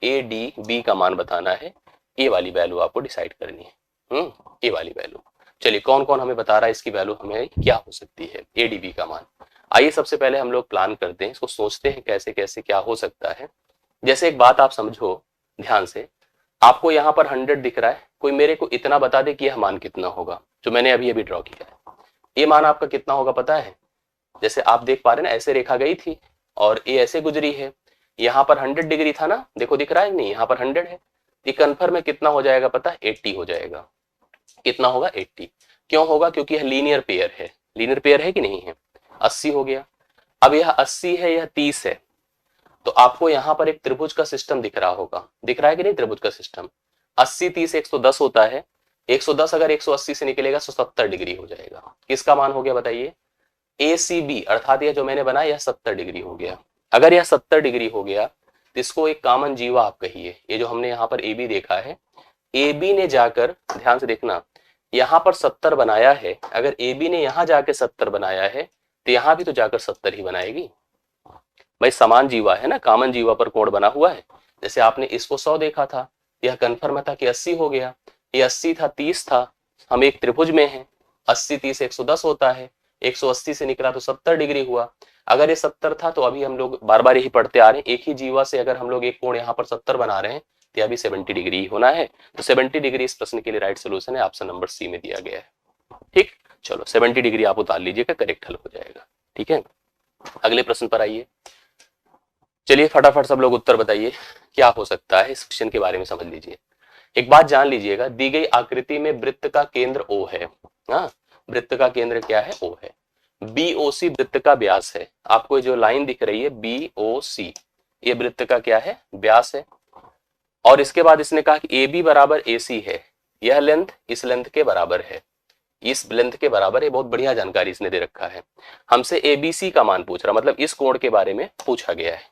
ADB का मान बताना है, ये वाली वैल्यू आपको डिसाइड करनी है, ये वाली वैल्यू। चलिए कौन कौन हमें बता रहा है इसकी वैल्यू हमें क्या हो सकती है, एडीबी का मान। आइए सबसे पहले हम लोग प्लान करते हैं, इसको सोचते हैं कैसे कैसे क्या हो सकता है। जैसे एक बात आप समझो ध्यान से, आपको यहाँ पर 100 दिख रहा है, कोई मेरे को इतना बता दे कि यह मान कितना होगा जो मैंने अभी अभी ड्रॉ किया है। ये मान आपका कितना होगा पता है? जैसे आप देख पा रहे हैं ना, ऐसे रेखा गई थी और ये ऐसे गुजरी है, यहाँ पर 100 डिग्री था ना, देखो दिख रहा है नहीं, यहाँ पर 100 है, ये कन्फर्म में कितना हो जाएगा पता है? 80 हो जाएगा। कितना होगा? 80। क्यों होगा? क्योंकि यह लीनियर पेयर है। लीनियर पेयर है कि नहीं है? 80 हो गया। अब यह 80 है, यह 30 है, तो आपको यहाँ पर एक त्रिभुज का सिस्टम दिख रहा होगा, दिख रहा है कि नहीं त्रिभुज का सिस्टम? 80 30 110 होता है, 110 अगर 180 से निकलेगा तो 70 डिग्री हो जाएगा। किसका मान हो गया बताइए? ACB, अर्थात यह जो मैंने बनाया यह 70 डिग्री हो गया। अगर यह 70 डिग्री हो गया तो इसको एक कॉमन जीवा आप कहिए। ये जो हमने यहाँ पर AB देखा है, AB ने जाकर, ध्यान से देखना, यहाँ पर 70 बनाया है, अगर AB ने यहाँ जाके 70 बनाया है तो यहाँ भी तो जाकर 70 ही बनाएगी भाई। समान जीवा है ना, कॉमन जीवा पर कोण बना हुआ है। जैसे आपने इसको 100 देखा था, यह कन्फर्म था कि 80 हो गया, ये 80 था 30 था, हम एक त्रिभुज में हैं, 80 30 110 होता है, 180 से निकला तो 70 डिग्री हुआ। अगर ये 70 था तो अभी हम लोग बार बार यही पढ़ते आ रहे हैं, एक ही जीवा से अगर हम लोग एक कोण यहाँ पर 70 बना रहे हैं तो अभी 70 डिग्री होना है। तो 70 डिग्री इस प्रश्न के लिए राइट सोल्यूशन है, ऑप्शन नंबर सी में दिया गया है। ठीक, चलो 70 डिग्री आप उतार लीजिएगा, करेक्ट हल हो जाएगा। ठीक है, अगले प्रश्न पर आइए। चलिए फटाफट सब लोग उत्तर बताइए क्या हो सकता है, इस क्वेश्चन के बारे में समझ लीजिए। एक बात जान लीजिएगा, दी गई आकृति में वृत्त का केंद्र O है। हाँ, वृत्त का केंद्र क्या है? O है। BOC वृत्त का व्यास है। आपको जो लाइन दिख रही है BOC, ये वृत्त का क्या है? व्यास है। और इसके बाद इसने कहा कि AB बराबर AC है, यह लेंथ इस लेंथ के बराबर है, इस लेंथ के बराबर है। बहुत बढ़िया जानकारी इसने दे रखा है। हमसे ABC का मान पूछ रहा, मतलब इस कोण के बारे में पूछा गया है।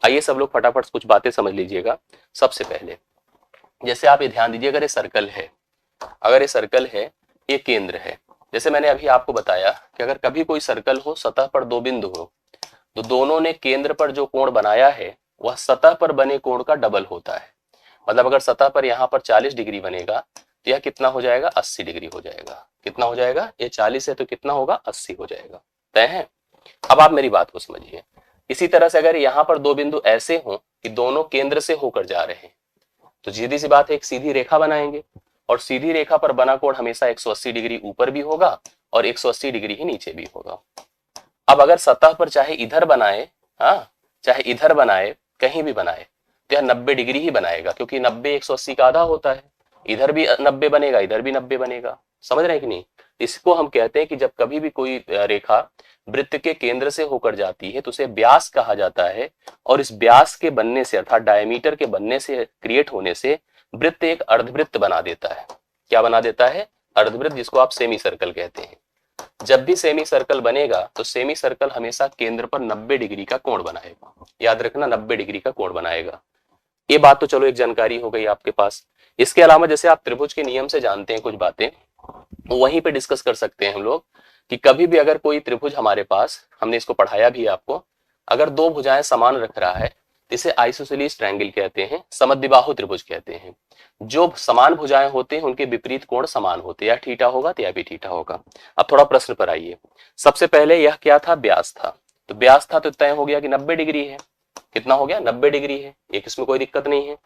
आइए सब लोग फटाफट कुछ बातें समझ लीजिएगा। सबसे पहले जैसे आप ये ध्यान दीजिए, अगर ये सर्कल है, अगर ये सर्कल है, ये केंद्र है। जैसे मैंने अभी आपको बताया कि अगर कभी कोई सर्कल हो, सतह पर दो बिंदु हो, तो दोनों ने केंद्र पर जो कोण बनाया है वह सतह पर बने कोण का डबल होता है। मतलब अगर सतह पर यहाँ पर 40 डिग्री बनेगा तो यह कितना हो जाएगा? 80 डिग्री हो जाएगा। कितना हो जाएगा? ये 40 है तो कितना होगा? 80 हो जाएगा। तय है? अब आप मेरी बात को समझिए। इसी तरह से अगर यहाँ पर दो बिंदु ऐसे हों कि दोनों केंद्र से होकर जा रहे हैं, तो सीधी सी बात है एक सीधी रेखा बनाएंगे, और सीधी रेखा पर बना कोण हमेशा 180 डिग्री ऊपर भी होगा और 180 डिग्री ही नीचे भी होगा। अब अगर सतह पर चाहे इधर बनाए, हाँ, चाहे इधर बनाए, कहीं भी बनाए, तो यह 90 डिग्री ही बनाएगा, क्योंकि 90 180 का आधा होता है। इधर भी 90 बनेगा, इधर भी 90 बनेगा। समझ रहे हैं कि नहीं? इसको हम कहते हैं कि जब कभी भी कोई रेखा वृत्त के केंद्र से होकर जाती है तो उसे व्यास कहा जाता है, और इस व्यास के बनने से, अर्थात डायमीटर के बनने से, क्रिएट होने से वृत्त एक अर्धवृत्त बना देता है। क्या बना देता है? अर्धवृत्त, जिसको आप सेमी सर्कल कहते हैं। जब भी सेमी सर्कल बनेगा तो सेमी सर्कल हमेशा केंद्र पर 90 डिग्री का कोण बनाएगा। याद रखना, 90 डिग्री का कोण बनाएगा। ये बात तो चलो एक जानकारी हो गई आपके पास। इसके अलावा जैसे आप त्रिभुज के नियम से जानते हैं कुछ बातें, वहीं पे डिस्कस कर सकते हैं हम लोग कि कभी भी अगर कोई त्रिभुज हमारे पास, हमने इसको पढ़ाया भी आपको, अगर दो भुजाएं समान रख रहा है तो इसे आइसोसेलेस ट्रायंगल कहते हैं, समद्विबाहु त्रिभुज कहते हैं। जो समान भुजाएं होते हैं उनके विपरीत कोण समान होते हैं, या थीटा होगा तो या भी थीटा होगा। अब थोड़ा प्रश्न पर आइए। सबसे पहले यह क्या था? व्यास था। तो व्यास था तो तय हो गया कि 90 डिग्री है। कितना हो गया? 90 डिग्री है, एक इसमें कोई दिक्कत नहीं है।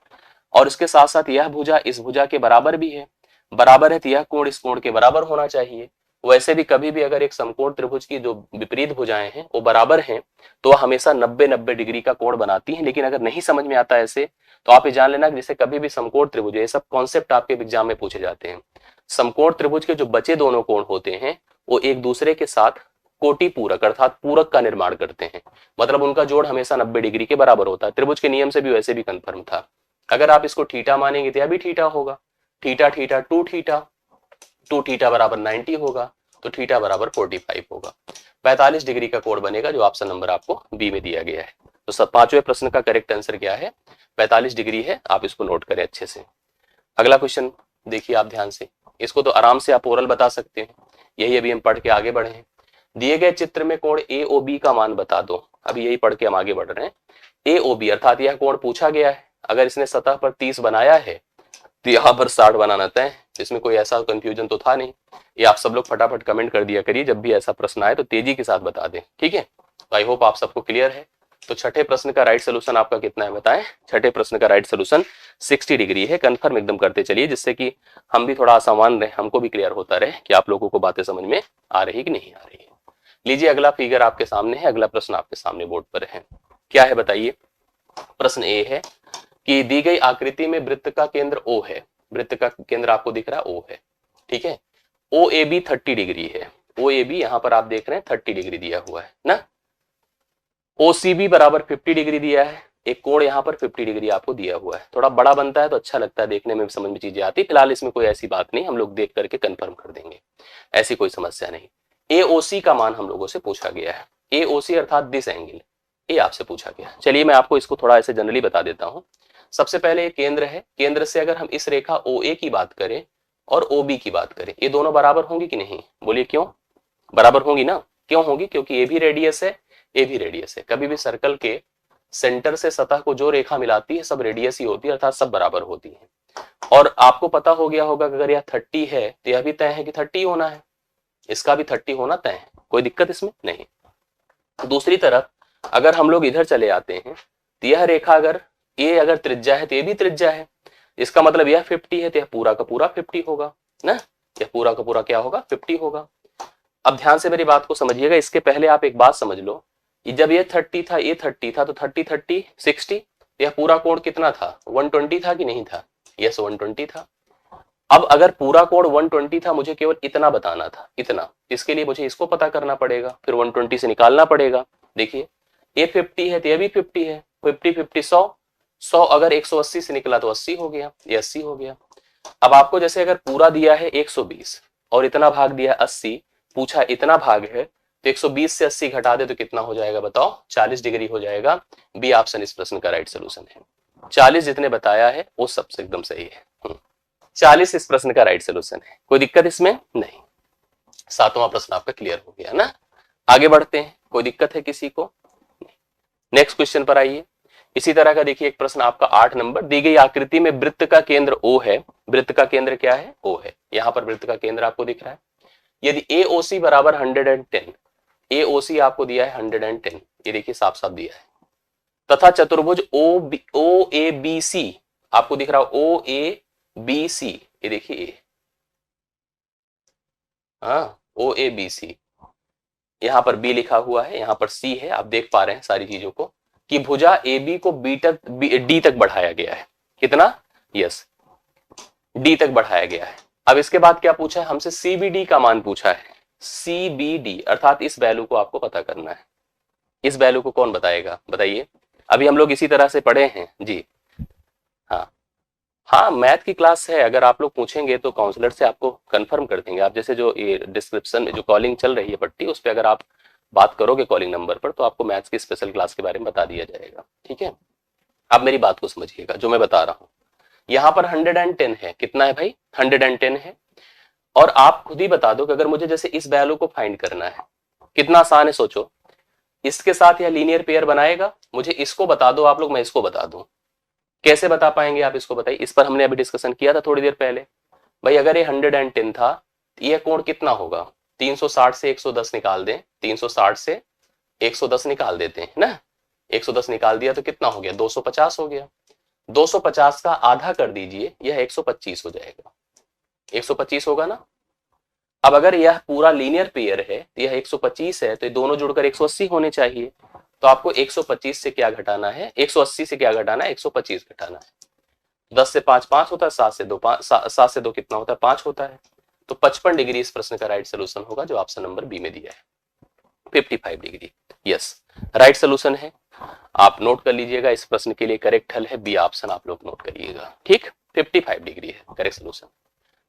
और इसके साथ साथ यह भुजा इस भुजा के बराबर भी है, बराबर है तो यह कोण इस कोण के बराबर होना चाहिए। वैसे भी कभी भी अगर एक समकोण त्रिभुज की जो विपरीत भुजाएं हैं वो बराबर हैं तो वह हमेशा 90-90 डिग्री का कोण बनाती हैं। लेकिन अगर नहीं समझ में आता ऐसे तो आप ये जान लेना कि जैसे कभी भी समकोण त्रिभुज, ये सब कॉन्सेप्ट आपके एग्जाम में पूछे जाते हैं। समकोण त्रिभुज के जो बचे दोनों कोण होते हैं वो एक दूसरे के साथ कोटि पूरक, अर्थात पूरक का निर्माण करते हैं। मतलब उनका जोड़ हमेशा 90 डिग्री के बराबर होता है। त्रिभुज के नियम से भी वैसे भी कंफर्म था। अगर आप इसको थीटा मानेंगे तो यह भी थीटा होगा। थीटा थीटा टू थीटा बराबर 90 होगा, तो थीटा बराबर 45 होगा। 45 डिग्री का कोण बनेगा, जो ऑप्शन नंबर आपको बी में दिया गया है। तो पांचवें प्रश्न का करेक्ट आंसर क्या है? 45 डिग्री है। आप इसको नोट करें अच्छे से। अगला क्वेश्चन देखिए आप ध्यान से, इसको तो आराम से आप ओरल बता सकते हैं। यही अभी हम पढ़ के आगे बढ़े हैं। दिए गए चित्र में कोण AOB का मान बता दो। अभी यही पढ़ के हम आगे बढ़ रहे हैं। AOB अर्थात यह कोण पूछा गया है। अगर इसने सतह पर 30 बनाया है तो यहाँ पर 60 बनाना तय। इसमें कोई ऐसा कंफ्यूजन तो था नहीं। ये आप सब लोग फटाफट कमेंट कर दिया करिए, जब भी ऐसा प्रश्न आए तो तेजी के साथ बता दें, ठीक है। तो आई होप आप सबको क्लियर है। तो छठे प्रश्न का राइट सोल्यूशन आपका कितना है बताएं। छठे प्रश्न का राइट सोल्यूशन 60 डिग्री है। कंफर्म एकदम करते चलिए, जिससे कि हम भी थोड़ा आसान रहे, हमको भी क्लियर होता रहे कि आप लोगों को बातें समझ में आ रही कि नहीं आ रही है। लीजिए अगला फिगर आपके सामने है, अगला प्रश्न आपके सामने बोर्ड पर है। क्या है बताइए। प्रश्न ए है कि दी गई आकृति में वृत्त का केंद्र O है। वृत्त का केंद्र आपको दिख रहा है O है, ठीक है। OAB 30 डिग्री है। OAB यहां पर आप देख रहे हैं 30 डिग्री दिया हुआ है ना। OCB बराबर 50 डिग्री दिया है। एक कोण यहाँ पर 50 डिग्री आपको दिया हुआ है। थोड़ा बड़ा बनता है तो अच्छा लगता है, देखने में समझ में चीजें आती। फिलहाल इसमें कोई ऐसी बात नहीं, हम लोग देख करके कंफर्म कर देंगे, ऐसी कोई समस्या नहीं। AOC का मान हम लोगों से पूछा गया है। AOC अर्थात दिस एंगल, ये आपसे पूछा गया। चलिए मैं आपको इसको थोड़ा ऐसे जनरली बता देता हूँ। सबसे पहले ये केंद्र है। केंद्र से अगर हम इस रेखा OA की बात करें और OB की बात करें, ये दोनों बराबर होंगी कि नहीं, बोलिए क्यों बराबर होंगी ना। क्यों होंगी, क्योंकि ये भी रेडियस है, ये भी रेडियस है। कभी भी सर्कल के सेंटर से सतह को जो रेखा मिलाती है सब रेडियस ही होती है, अर्थात सब बराबर होती है। और आपको पता हो गया होगा कि अगर यह 30 है तो यह भी तय है कि 30 होना है, इसका भी 30 होना तय है, कोई दिक्कत इसमें नहीं। दूसरी तरफ अगर हम लोग इधर चले आते हैं तो यह रेखा अगर ये अगर त्रिज्या है तो ये भी त्रिज्या है, इसका मतलब यह 50 है तो यह पूरा का पूरा 50 होगा ना, यह पूरा का पूरा क्या होगा 50 होगा। अब ध्यान से मेरी बात को समझिएगा। इसके पहले आप एक बात समझ लो कि जब ये 30 था, ये 30 था, तो 30 30 60, यह पूरा कोण कितना था 120 था कि नहीं था, यस 120 था। अब अगर पूरा कोण 120 था, मुझे केवल इतना बताना था, इतना। इसके लिए मुझे इसको पता करना पड़ेगा, फिर 120 से निकालना पड़ेगा। देखिए ये 50 है तो ये भी 50 है, 50 50 100 अगर 180 से निकला तो 80 हो गया, ये 80 हो गया। अब आपको जैसे अगर पूरा दिया है 120 और इतना भाग दिया है 80, पूछा इतना भाग है तो 120 से 80 घटा दे तो कितना हो जाएगा बताओ, 40 डिग्री हो जाएगा। बी ऑप्शन इस प्रश्न का राइट सोल्यूशन है। 40 जितने बताया है वो सबसे एकदम सही है। 40 इस प्रश्न का राइट सोल्यूशन है, कोई दिक्कत इसमें नहीं। सातवां प्रश्न आपका क्लियर हो गया ना। आगे बढ़ते हैं, कोई दिक्कत है किसी को। नेक्स्ट क्वेश्चन पर आइए। इसी तरह का देखिए एक प्रश्न आपका 8 नंबर। दी गई आकृति में वृत्त का केंद्र O है। वृत्त का केंद्र क्या है, O है। यहां पर वृत्त का केंद्र आपको दिख रहा है। यदि AOC बराबर 110, AOC आपको दिया है 110, ये देखिए साफ साफ दिया है, तथा चतुर्भुज OABC आपको दिख रहा है OABC, ये देखिए हाँ OABC, यहां पर B लिखा हुआ है, यहां पर C है, आप देख पा रहे हैं सारी चीजों को कि भुजा AB को D तक बढ़ाया गया है। कितना, यस D तक बढ़ाया गया है। अब इसके बाद क्या पूछा है हमसे, CBD का मान पूछा है। CBD अर्थात इस वैल्यू को आपको पता करना है। इस वैल्यू को कौन बताएगा बताइए। अभी हम लोग इसी तरह से पढ़े हैं जी। हाँ मैथ की क्लास है, अगर आप लोग पूछेंगे तो काउंसलर से आपको कंफर्म कर देंगे। आप जैसे जो ये डिस्क्रिप्शन में जो कॉलिंग चल रही है पट्टी, उस पर अगर आप बात करोगे कॉलिंग नंबर पर तो आपको मैथ्स की स्पेशल क्लास के बारे में बता दिया जाएगा, ठीक है। आप मेरी बात को समझिएगा जो मैं बता रहा हूँ। यहाँ पर 110 है, कितना है भाई 110 है। और आप खुद ही बता दो कि अगर मुझे जैसे इस वैल्यू को फाइंड करना है, कितना आसान है सोचो। इसके साथ यह लीनियर पेयर बनाएगा, मुझे इसको बता दो आप लोग, मैं इसको बता दूं। कैसे बता पाएंगे आप, इसको बताइए। इस पर हमने अभी डिस्कशन किया था थोड़ी देर पहले। भाई अगर ये 110 था तो ये कोण कितना होगा, 360 से 110 निकाल दें, 360 से 110 निकाल देते हैं ना। 110 निकाल दिया तो कितना हो गया 250 हो गया। 250 का आधा कर दीजिए, यह 125 हो जाएगा। 125 होगा ना। अब अगर यह पूरा लीनियर पेयर है तो यह 125 है, तो ये दोनों जुड़कर 180 होने चाहिए। तो आपको 125 से क्या घटाना है, 180 से क्या घटाना है, 125 घटाना है। 10 से 5 5 होता है, 7 से 2 5, 7 से 2 कितना होता है 5 होता है। तो 55 डिग्री इस प्रश्न का राइट सोल्यूशन होगा, जो ऑप्शन नंबर बी में दिया है 55 डिग्री। यस राइट सोल्यूशन है, आप नोट कर लीजिएगा। इस प्रश्न के लिए करेक्ट हल है बी ऑप्शन, आप लोग नोट करिएगा, ठीक 55 डिग्री है करेक्ट सोल्यूशन।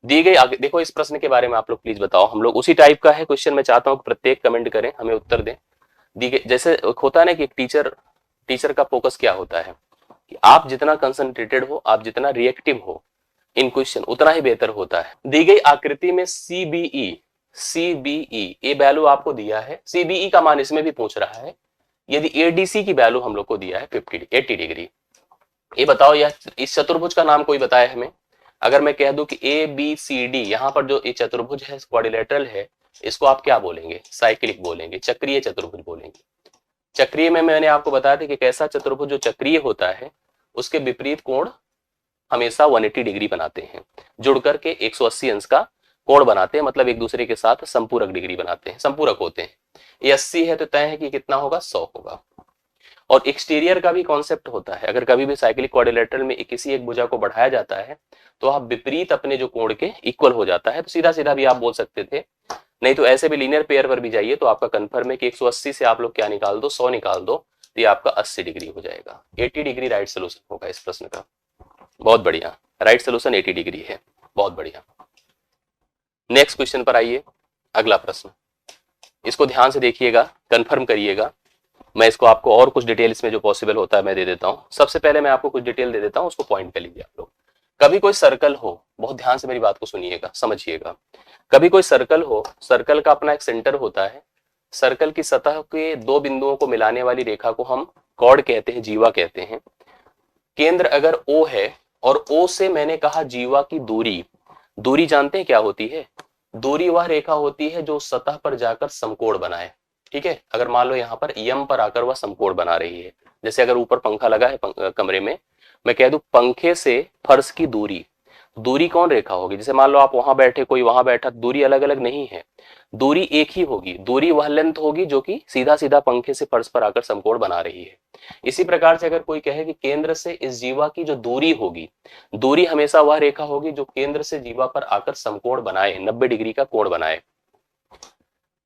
दी गई आगे देखो, इस प्रश्न के बारे में आप लोग प्लीज बताओ। हम लोग उसी टाइप का है क्वेश्चन, मैं चाहता हूँ प्रत्येक कमेंट करें, हमें उत्तर दें। दी गई जैसे होता है ना कि टीचर का फोकस क्या होता है कि आप जितना कंसंट्रेटेड हो, आप जितना रिएक्टिव हो इन क्वेश्चन, उतना ही बेहतर होता है। दी गई आकृति में CBE ये वैल्यू आपको दिया है। CBE का मान इसमें भी पूछ रहा है। यदि ADC की वैल्यू हम लोग को दिया है 80 डिग्री, ये बताओ यह इस चतुर्भुज का नाम कोई बताया हमें। अगर मैं कह दूं कि ए बी सी डी, यहाँ पर जो ये चतुर्भुज है क्वाड्रिलेटरल है, इसको आप क्या बोलेंगे? साइक्लिक बोलेंगे, चक्रीय चतुर्भुज बोलेंगे। चक्रीय में मैंने आपको बताया था कि कैसा चतुर्भुज जो चक्रीय होता है उसके विपरीत कोण हमेशा 180 डिग्री बनाते हैं, जुड़ करके 180 अंश का कोण बनाते हैं, मतलब एक दूसरे के साथ संपूरक डिग्री बनाते हैं, संपूरक होते हैं। ये 80 है तो तय है कि कितना होगा? 100 होगा। और एक्सटीरियर का भी कॉन्सेप्ट होता है, अगर कभी भी साइक्लिक क्वाड्रिलेटरल में किसी एक भुजा को बढ़ाया जाता है तो आप विपरीत अपने जो कोण के इक्वल हो जाता है, तो सीधा सीधा भी आप बोल सकते थे। नहीं तो ऐसे भी लीनियर पेयर पर भी जाइए तो आपका कंफर्म है कि 180 से आप लोग क्या निकाल दो? 100 निकाल दो, तो ये आपका 80 डिग्री हो जाएगा। 80 डिग्री राइट सोल्यूशन होगा इस प्रश्न का। बहुत बढ़िया, राइट सोल्यूशन 80 डिग्री है। बहुत बढ़िया। नेक्स्ट क्वेश्चन पर आइए, अगला प्रश्न। इसको ध्यान से देखिएगा, कंफर्म करिएगा। मैं इसको आपको और कुछ डिटेल इसमें जो पॉसिबल होता है मैं दे देता हूं। सबसे पहले मैं आपको कुछ डिटेल दे देता हूं, उसको पॉइंट कर लीजिए आप लोग। कभी कोई सर्कल हो, बहुत ध्यान से मेरी बात को सुनिएगा, समझिएगा। कभी कोई सर्कल हो, सर्कल का अपना एक सेंटर होता है, सर्कल की सतह के दो बिंदुओं को मिलाने वाली रेखा को हम कॉर्ड कहते हैं, जीवा कहते हैं। केंद्र अगर O है और O से मैंने कहा जीवा की दूरी, दूरी जानते हैं क्या होती है? दूरी वह रेखा होती है जो सतह पर जाकर समकोण बनाए। ठीक है, अगर मान लो यहाँ पर यम पर आकर वह समकोण बना रही है, जैसे अगर ऊपर पंखा लगा है कमरे में, मैं कह दूं पंखे से फर्श की दूरी, दूरी कौन रेखा होगी? जैसे मान लो आप वहां बैठे, कोई वहां बैठा, दूरी अलग अलग नहीं है, दूरी एक ही होगी। दूरी वह लेंथ होगी जो कि सीधा सीधा पंखे से फर्श पर आकर समकोण बना रही है। इसी प्रकार से अगर कोई कहे कि केंद्र से इस जीवा की जो दूरी होगी, दूरी हमेशा वह रेखा होगी जो केंद्र से जीवा पर आकर समकोण बनाए, 90 डिग्री का कोण बनाए।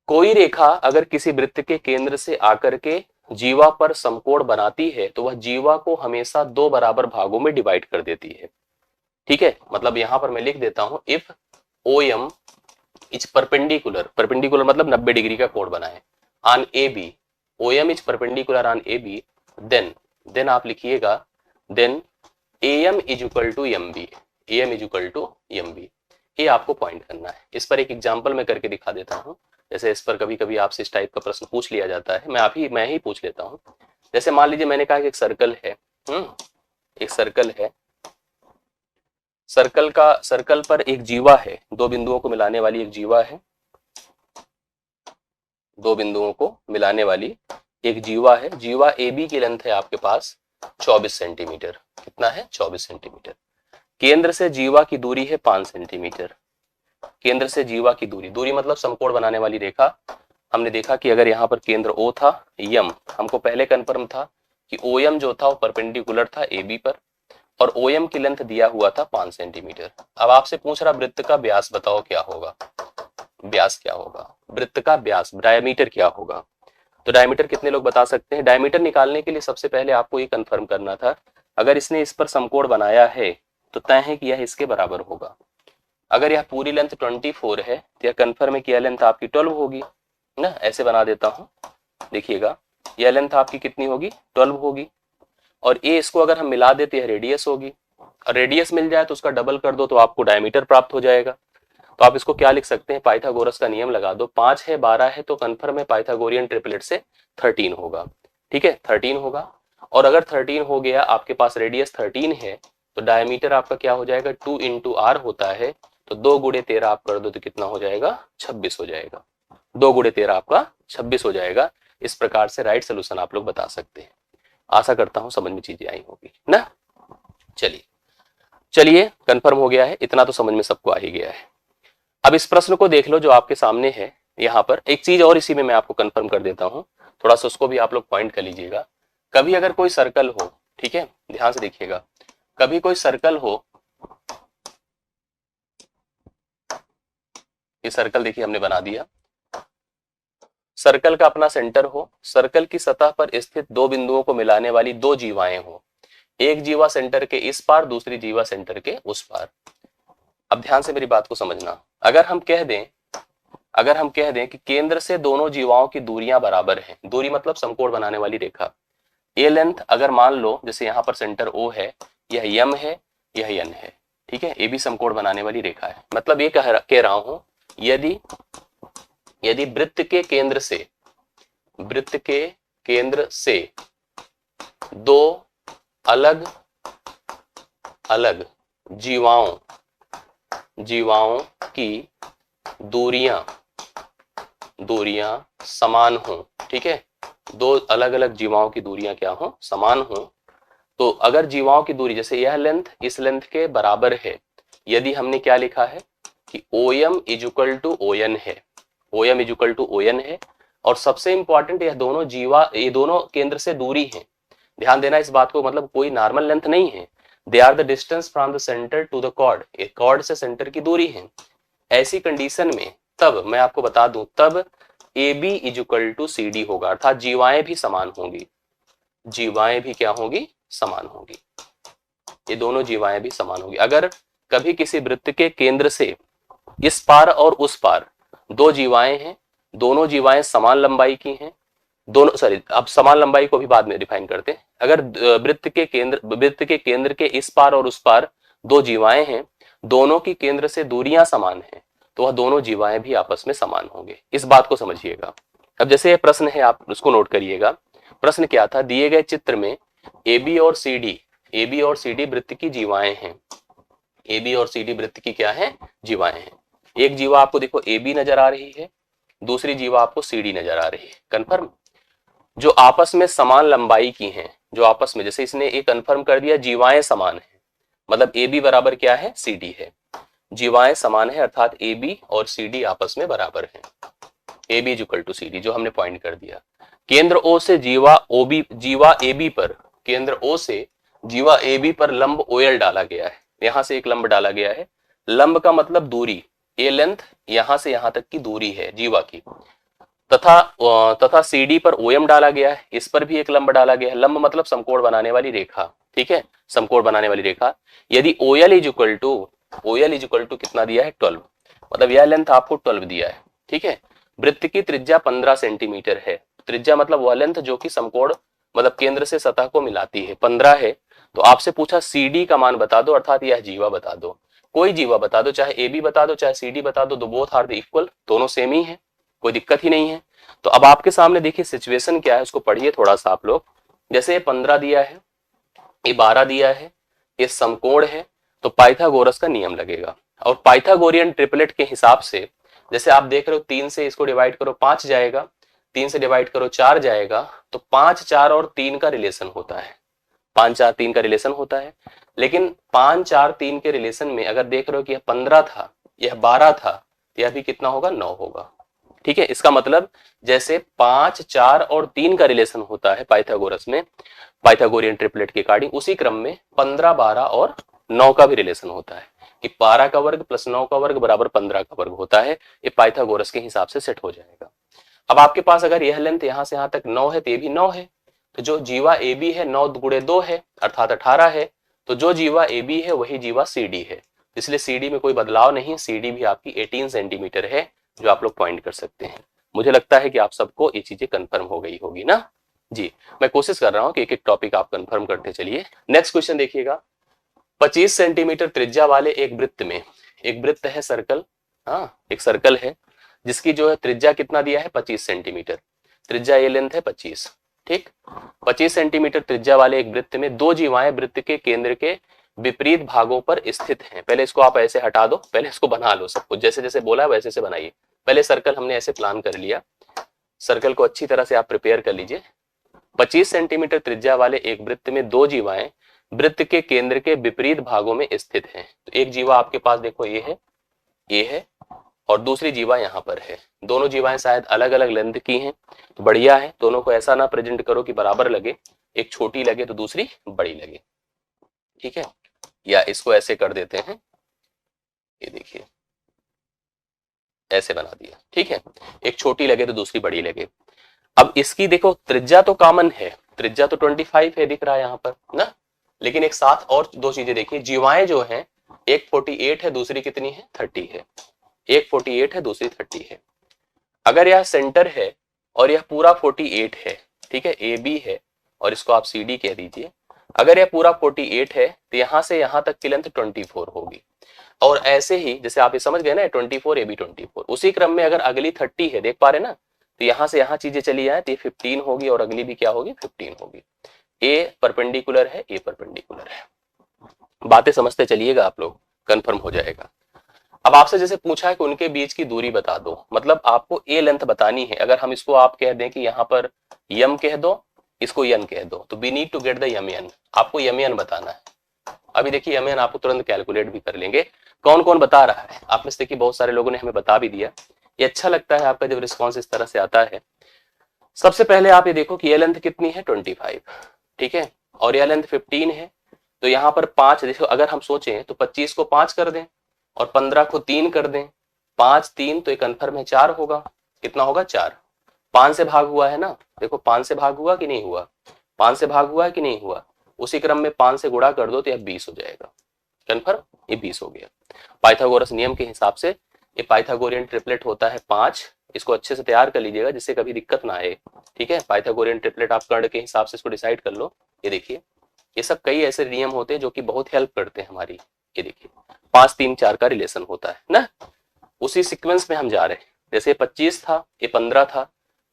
कोई रेखा अगर किसी वृत्त के केंद्र से आकर के जीवा पर समकोण बनाती है तो वह जीवा को हमेशा दो बराबर भागों में डिवाइड कर देती है। ठीक है, मतलब यहां पर मैं लिख देता हूं, if OM is perpendicular, perpendicular मतलब 90 डिग्री का कोण बनाए, on AB, OM is perpendicular on AB, then आप लिखिएगा, then AM is equal to MB, AM is equal to MB। ये आपको पॉइंट करना है। इस पर एक एग्जांपल मैं करके दिखा देता हूं। जैसे इस पर कभी कभी आपसे इस टाइप का प्रश्न पूछ लिया जाता है, मैं ही पूछ लेता हूं। जैसे मान लीजिए मैंने कहा कि एक सर्कल है, एक सर्कल है, सर्कल पर एक जीवा है, दो बिंदुओं को मिलाने वाली एक जीवा है, दो बिंदुओं को मिलाने वाली एक जीवा है। जीवा AB की लेंथ है आपके पास 24 सेंटीमीटर। कितना है? 24 सेंटीमीटर। केंद्र से जीवा की दूरी है 5 सेंटीमीटर। केंद्र से जीवा की दूरी, दूरी मतलब समकोण बनाने वाली रेखा। हमने देखा कि अगर यहाँ पर केंद्र O था, यम, हमको पहले कंफर्म था कि OM जो था वो परपेंडिकुलर था AB पर, और OM की लेंथ दिया हुआ था 5 सेंटीमीटर। अब आपसे पूछ रहा वृत्त का व्यास बताओ क्या होगा? व्यास क्या होगा? वृत्त का व्यास, डायमीटर क्या होगा? तो डायमीटर कितने लोग बता सकते हैं? डायमीटर निकालने के लिए सबसे पहले आपको ये कंफर्म करना था, अगर इसने इस पर समकोण बनाया है तो तय है कि यह इसके बराबर होगा। अगर यह पूरी लेंथ 24 है तो यह कंफर्म है कि यह लेंथ आपकी 12 होगी ना। ऐसे बना देता हूं, देखिएगा, यह लेंथ आपकी कितनी होगी? 12 होगी। और ये इसको अगर हम मिला देते हैं रेडियस होगी, और रेडियस मिल जाए तो उसका डबल कर दो तो आपको डायमीटर प्राप्त हो जाएगा। तो आप इसको क्या लिख सकते हैं? पाइथागोरस का नियम लगा दो, 5 है 12 है तो कंफर्म है पाइथागोरियन ट्रिपलेट से 13 होगा। ठीक है, 13 होगा। और अगर 13 हो गया, आपके पास रेडियस 13 है, तो डायमीटर आपका क्या हो जाएगा? 2 इंटू R होता है, तो 2 गुणे 13 आप कर दो तो कितना हो जाएगा? 26 हो जाएगा। 2 गुणे 13 आपका 26 हो जाएगा। इस प्रकार से राइट सोल्यूशन आप लोग बता सकते हैं। आशा करता हूं समझ में चीजें आई होगी ना। चलिए कंफर्म हो गया है, इतना तो समझ में सबको आ ही गया है। अब इस प्रश्न को देख लो जो आपके सामने है। यहाँ पर एक चीज और इसी में मैं आपको कंफर्म कर देता हूं, थोड़ा सा उसको भी आप लोग पॉइंट कर लीजिएगा। कभी अगर कोई सर्कल हो, ठीक है, ध्यान से देखिएगा, कभी कोई सर्कल हो, ये सर्कल देखिए हमने बना दिया, सर्कल का अपना सेंटर हो, सर्कल की सतह पर स्थित दो बिंदुओं को मिलाने वाली दो जीवाएं हो, एक जीवा सेंटर के इस पार, दूसरी जीवा सेंटर के उस पार। अब ध्यान से मेरी बात को समझना, अगर हम कह दें कि केंद्र से दोनों जीवाओं की दूरियां बराबर हैं, दूरी मतलब समकोण बनाने वाली रेखा, ये लेंथ अगर मान लो जैसे यहाँ पर सेंटर O है, यह यम है, यह N है, ठीक है, ये भी समकोण बनाने वाली रेखा है। मतलब ये कह रहा हूं, यदि वृत्त के केंद्र से दो अलग अलग जीवाओं जीवाओं की दूरियां समान हो, ठीक है, दो अलग अलग जीवाओं की दूरियां क्या हो, समान हो, तो अगर जीवाओं की दूरी जैसे यह लेंथ इस लेंथ के बराबर है, यदि हमने क्या लिखा है कि OM is equal to ON है, OM is equal to ON है, और सबसे इंपॉर्टेंट यह दोनों ये दोनों केंद्र से दूरी है, ध्यान देना इस बात को, मतलब कोई नॉर्मल लेंथ नहीं है, they are the distance from the centre to the chord, एक कॉर्ड से सेंटर की दूरी है। ऐसी कंडीशन में तब मैं आपको बता दूं, तब AB is equal to CD होगा, अर्थात जीवाएं भी समान होंगी, जीवाएं भी क्या होंगी, समान होगी, ये दोनों जीवाएं भी समान होगी। अगर कभी किसी वृत्त के केंद्र से इस पार और उस पार दो जीवाएं हैं, दोनों जीवाएं समान लंबाई की हैं, दोनों सॉरी अब समान लंबाई को भी बाद में डिफाइन करते हैं, अगर वृत्त के केंद्र के इस पार और उस पार दो जीवाएं हैं, दोनों की केंद्र से दूरियां समान हैं, तो वह दोनों जीवाएं भी आपस में समान होंगे, इस बात को समझिएगा। अब जैसे ये प्रश्न है, आप उसको नोट करिएगा। प्रश्न क्या था, दिए गए चित्र में AB और CD वृत्त की जीवाएं हैं, AB और CD वृत्त की क्या है, जीवाएं हैं। एक जीवा आपको देखो AB नजर आ रही है, दूसरी जीवा आपको CD नजर आ रही है, कंफर्म। जो आपस में समान लंबाई की हैं, जो आपस में, जैसे इसने एक कंफर्म कर दिया जीवाएं समान है, मतलब AB बराबर क्या है, CD है, जीवाएं समान है, अर्थात AB और CD आपस में बराबर है, AB is equal to CD, जो हमने पॉइंट कर दिया। केंद्र O से जीवा AB पर, केंद्र O से जीवा AB पर लंब OL डाला गया है, यहां से एक लंब डाला गया है, लंब का मतलब दूरी, ए लेंथ यहां से यहां तक की दूरी है जीवा की, तथा CD पर OM डाला गया है, इस पर भी एक लंब डाला गया है, लंब मतलब समकोण बनाने वाली रेखा, ठीक है, समकोण बनाने वाली रेखा। यदि OL इज इक्वल टू कितना दिया है, 12, मतलब यह लेंथ आपको 12 दिया है, ठीक है। वृत्त की त्रिज्या 15 सेंटीमीटर है, त्रिज्या मतलब वह लेंथ जो कि समकोण मतलब केंद्र से सतह को मिलाती है, 15 है, तो आपसे पूछा CD का मान बता दो, अर्थात यह जीवा बता दो, कोई जीवा बता दो, चाहे AB बता दो चाहे CD बता दो, बोथ आर द इक्वल, दोनों सेम ही है, कोई दिक्कत ही नहीं है। तो अब आपके सामने देखिए सिचुएशन क्या है, उसको पढ़िए थोड़ा सा आप लोग। जैसे 15 दिया है, ये 12 दिया है, ये समकोण है, तो पाइथागोरस का नियम लगेगा, और पाइथागोरियन ट्रिपलेट के हिसाब से जैसे आप देख रहे हो 3 से इसको डिवाइड करो 5 जाएगा, 3 से डिवाइड करो 4 जाएगा, तो 5 4 और 3 का रिलेशन होता है, 5 4 3 का रिलेशन होता है। लेकिन 5 4 3 के रिलेशन में अगर देख रहे हो कि यह 15 था, यह 12 था, तो यह भी कितना होगा, 9 होगा, ठीक है। इसका मतलब जैसे 5 4 और 3 का रिलेशन होता है पाइथागोरस में, पाइथागोरियन ट्रिपलेट के अकॉर्डिंग, उसी क्रम में 15 12 और 9 का भी रिलेशन होता है कि 12 का वर्ग प्लस 9 का वर्ग बराबर 15 का वर्ग होता है, ये पाइथागोरस के हिसाब से सेट हो जाएगा। अब आपके पास अगर यह लेंथ यहां से यहां तक 9 है, तो ये भी 9 है, तो जो जीवा AB है 9 गुणे 2 है, अर्थात 18 है, तो जो जीवा AB है वही जीवा CD है, इसलिए CD में कोई बदलाव नहीं, CD भी आपकी 18 सेंटीमीटर है, जो आप लोग पॉइंट कर सकते हैं। मुझे लगता है कि आप सबको ये चीजें कंफर्म हो गई होगी ना जी। मैं कोशिश कर रहा हूं कि एक एक टॉपिक आप कंफर्म करते चलिए। नेक्स्ट क्वेश्चन देखिएगा, 25 सेंटीमीटर त्रिज्या वाले एक वृत्त में, एक वृत्त है सर्कल, हाँ एक सर्कल है जिसकी जो है त्रिज्या कितना दिया है, 25 सेंटीमीटर, त्रिज्या ये लेंथ है 25, ठीक। 25 सेंटीमीटर त्रिज्या वाले एक वृत्त में दो जीवाएं वृत्त के केंद्र के विपरीत भागों पर स्थित हैं। पहले इसको आप ऐसे हटा दो, पहले इसको बना लो, सब कुछ जैसे जैसे बोला है वैसे से बनाइए। पहले सर्कल हमने ऐसे प्लान कर लिया, सर्कल को अच्छी तरह से आप प्रिपेयर कर लीजिए। 25 सेंटीमीटर त्रिज्या वाले एक वृत्त में दो जीवाएं वृत्त के केंद्र के विपरीत भागों में स्थित हैं। तो एक जीवा आपके पास देखो ये है और दूसरी जीवा यहाँ पर है, दोनों जीवाएं शायद अलग अलग लेंथ की हैं, तो बढ़िया है, दोनों को ऐसा ना प्रेजेंट करो कि बराबर लगे, एक छोटी लगे तो दूसरी बड़ी लगे, ठीक है। या इसको ऐसे कर देते हैं, ये देखिए ऐसे बना दिया, ठीक है, एक छोटी लगे तो दूसरी बड़ी लगे। अब इसकी देखो त्रिज्या तो कॉमन है, त्रिज्या तो 25 है दिख रहा है यहाँ पर ना, लेकिन एक साथ और दो चीजें देखिए, जीवाएं जो हैं एक 48 है, दूसरी कितनी है, 30 है, एक 48 है दूसरी 30 है। अगर यह सेंटर है और यह पूरा 48 है, ठीक है, AB है और इसको आप CD कह दीजिए, अगर यह पूरा 48 है तो यहां से यहां तक की लेंथ 24 होगी, और ऐसे ही जैसे आप ये समझ गए ना 24 AB 24, उसी क्रम में अगर अगली 30 है, देख पा रहे ना, तो यहां से यहां चीजें चली जाए तो ये 15 होगी और अगली भी क्या होगी, 15 होगी। A परपेंडिकुलर है, A परपेंडिकुलर है, बातें समझते चलिएगा आप लोग, कंफर्म हो जाएगा। अब आपसे जैसे पूछा है कि उनके बीच की दूरी बता दो, मतलब आपको ए लेंथ बतानी है। अगर हम इसको आप कह दें कि यहाँ पर यम कह दो, इसको यन कह दो, तो we need to get the M N, आपको यम एन बताना है। अभी देखिए यम एन आपको तुरंत कैलकुलेट भी कर लेंगे। कौन कौन बता रहा है आप में से? देखिए बहुत सारे लोगों ने हमें बता भी दिया। ये अच्छा लगता है आपका जब रिस्पॉन्स इस तरह से आता है। सबसे पहले आप ये देखो कि ये लेंथ कितनी है 25, ठीक है, और ये लेंथ 15 है। तो यहाँ पर 5 देखो, अगर हम सोचें तो 25 को 5 कर दें और 15 को 3 कर दें, 5 3 तो ये कन्फर्म है 4 होगा। कितना होगा? 4। 5 से भाग हुआ है ना, देखो 5 से भाग हुआ कि नहीं हुआ, 5 से भाग हुआ है कि नहीं हुआ। उसी क्रम में 5 से गुणा कर दो तो यह 20 हो जाएगा। कन्फर्म, ये 20 हो गया। पाइथागोरस नियम के हिसाब से ये पाइथागोरियन ट्रिपलेट होता है 5। इसको अच्छे से तैयार कर लीजिएगा जिससे कभी दिक्कत ना आए, ठीक है। पाइथागोरियन ट्रिपलेट आप कर्ण के हिसाब से इसको डिसाइड कर लो। ये देखिए ये सब कई ऐसे नियम होते हैं जो कि बहुत हेल्प करते हैं हमारी। ये देखिए 5 3 4 का रिलेशन होता है ना, उसी सीक्वेंस में हम जा रहे हैं। जैसे 25 था, ये 15 था,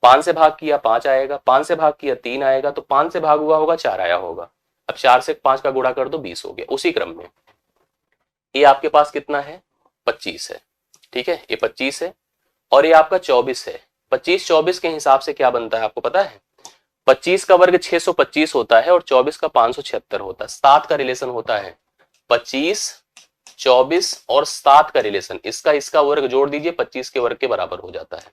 5 से भाग किया 5 आएगा, 5 से भाग किया 3 आएगा, तो 5 से भाग हुआ होगा 4 आया होगा। अब 4 से 5 का गुणा कर दो 20 हो गया। उसी क्रम में ये आपके पास कितना है? 25 है, ठीक है, ये 25 है और ये आपका 24 है। 25 24 के हिसाब से क्या बनता है आपको पता है? 25 का वर्ग 625 होता है और 24 का 576 होता है। 7 का रिलेशन होता है, 25 24 और 7 का रिलेशन, इसका वर्ग जोड़ दीजिए 25 के वर्ग के बराबर हो जाता है।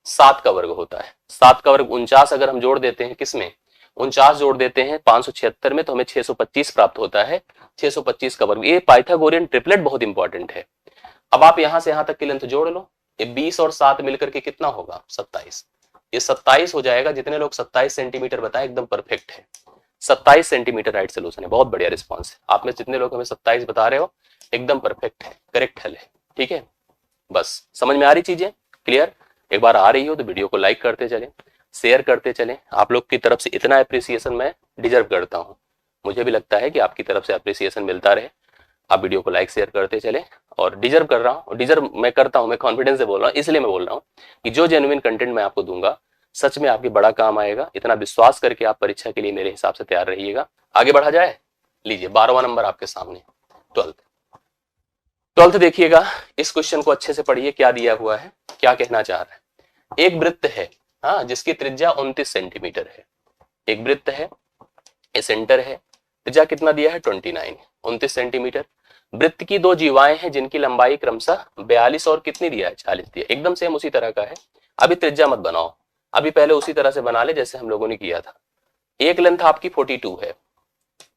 7 का वर्ग होता है, 7 का वर्ग 49 अगर हम जोड़ देते हैं, किसमें? 49 जोड़ देते हैं 576 में, तो हमें 625 प्राप्त होता है। 625 का वर्ग, ये पाइथागोरियन ट्रिपलेट बहुत इंपॉर्टेंट है। अब आप यहां से यहां तक की लेंथ जोड़ लो, ये 20 और 7 मिलकर के कितना होगा? 27। ये 27 हो जाएगा। जितने लोग 27 सेंटीमीटर बताए एकदम परफेक्ट है। 27 सेंटीमीटर राइट सोल्यूशन है, बहुत बढ़िया रिस्पॉन्स है। आप में जितने लोग हमें 27 बता रहे हो एकदम परफेक्ट है, करेक्ट हल है, ठीक है। बस समझ में आ रही चीजें? क्लियर? एक बार आ रही हो तो वीडियो को लाइक करते चलें, शेयर करते चलें। आप लोग की तरफ से इतना अप्रिसिएशन मैं डिजर्व करता हूँ। मुझे भी लगता है कि आपकी तरफ से अप्रिसिएशन मिलता रहे। आप वीडियो को लाइक शेयर करते चले, और डिजर्व कर रहा हूँ, डिजर्व मैं करता हूँ, मैं कॉन्फिडेंस से बोल रहा हूँ। इसलिए मैं बोल रहा हूँ कि जो जेन्युइन कंटेंट मैं आपको दूंगा सच में आपके बड़ा काम आएगा। इतना विश्वास करके आप परीक्षा के लिए मेरे हिसाब से तैयार रहिएगा। आगे बढ़ा जाए। लीजिए 12वां नंबर आपके सामने, 12th देखिएगा। इस क्वेश्चन को अच्छे से पढ़िए, क्या दिया हुआ है, क्या कहना चाह रहा है। एक वृत्त है, हाँ, जिसकी त्रिज्या 29 सेंटीमीटर है। एक वृत्त है, ये सेंटर है, त्रिज्या कितना दिया है? 29, 29 सेंटीमीटर। वृत्त की दो जीवाएं हैं जिनकी लंबाई क्रमशः 42 और कितनी दिया है? 40 दिया। एकदम सेम उसी तरह का है। अभी त्रिज्या मत बनाओ, अभी पहले उसी तरह से बना ले जैसे हम लोगों ने किया था। एक लेंथ आपकी 42 है,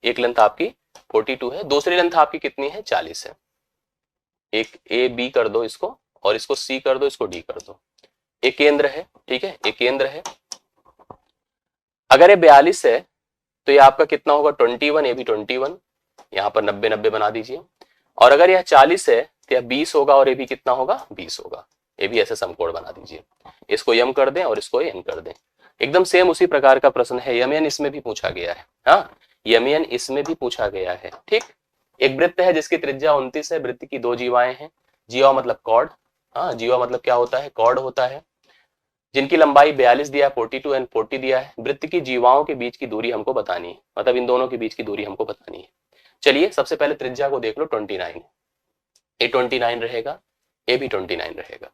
एक लेंथ आपकी 42 है, दूसरी लेंथ आपकी कितनी है? 40 है। एक ए बी कर दो इसको, और इसको सी कर दो, इसको डी कर दो। एक केंद्र है, ठीक है, एक केंद्र है। अगर ये 42 है तो ये आपका कितना होगा? 21, ये भी 21, यहाँ पर 90 90 बना दीजिए। और अगर यह 40 है तो यह 20 होगा, और ये भी कितना होगा? 20 होगा। ये भी ऐसे समकोण बना दीजिए। इसको यम कर दें और इसको एन कर दें। एकदम सेम उसी प्रकार का प्रश्न है। यम एन इसमें भी पूछा गया है, हाँ, यम एन इसमें भी पूछा गया है, ठीक। एक वृत्त है जिसकी त्रिज्या 29 है, वृत्त की दो जीवाएं हैं। जीवा मतलब कॉर्ड, हाँ, जीवा मतलब क्या होता है? कॉर्ड होता है। जिनकी लंबाई 42 दिया है, 42 एंड 40 दिया है। वृत्त की जीवाओं के बीच की दूरी हमको बतानी है, मतलब इन दोनों के बीच की दूरी हमको बतानी है। चलिए सबसे पहले त्रिज्या को देख लो, 29। ये 29 रहेगा, ये भी 29 रहेगा।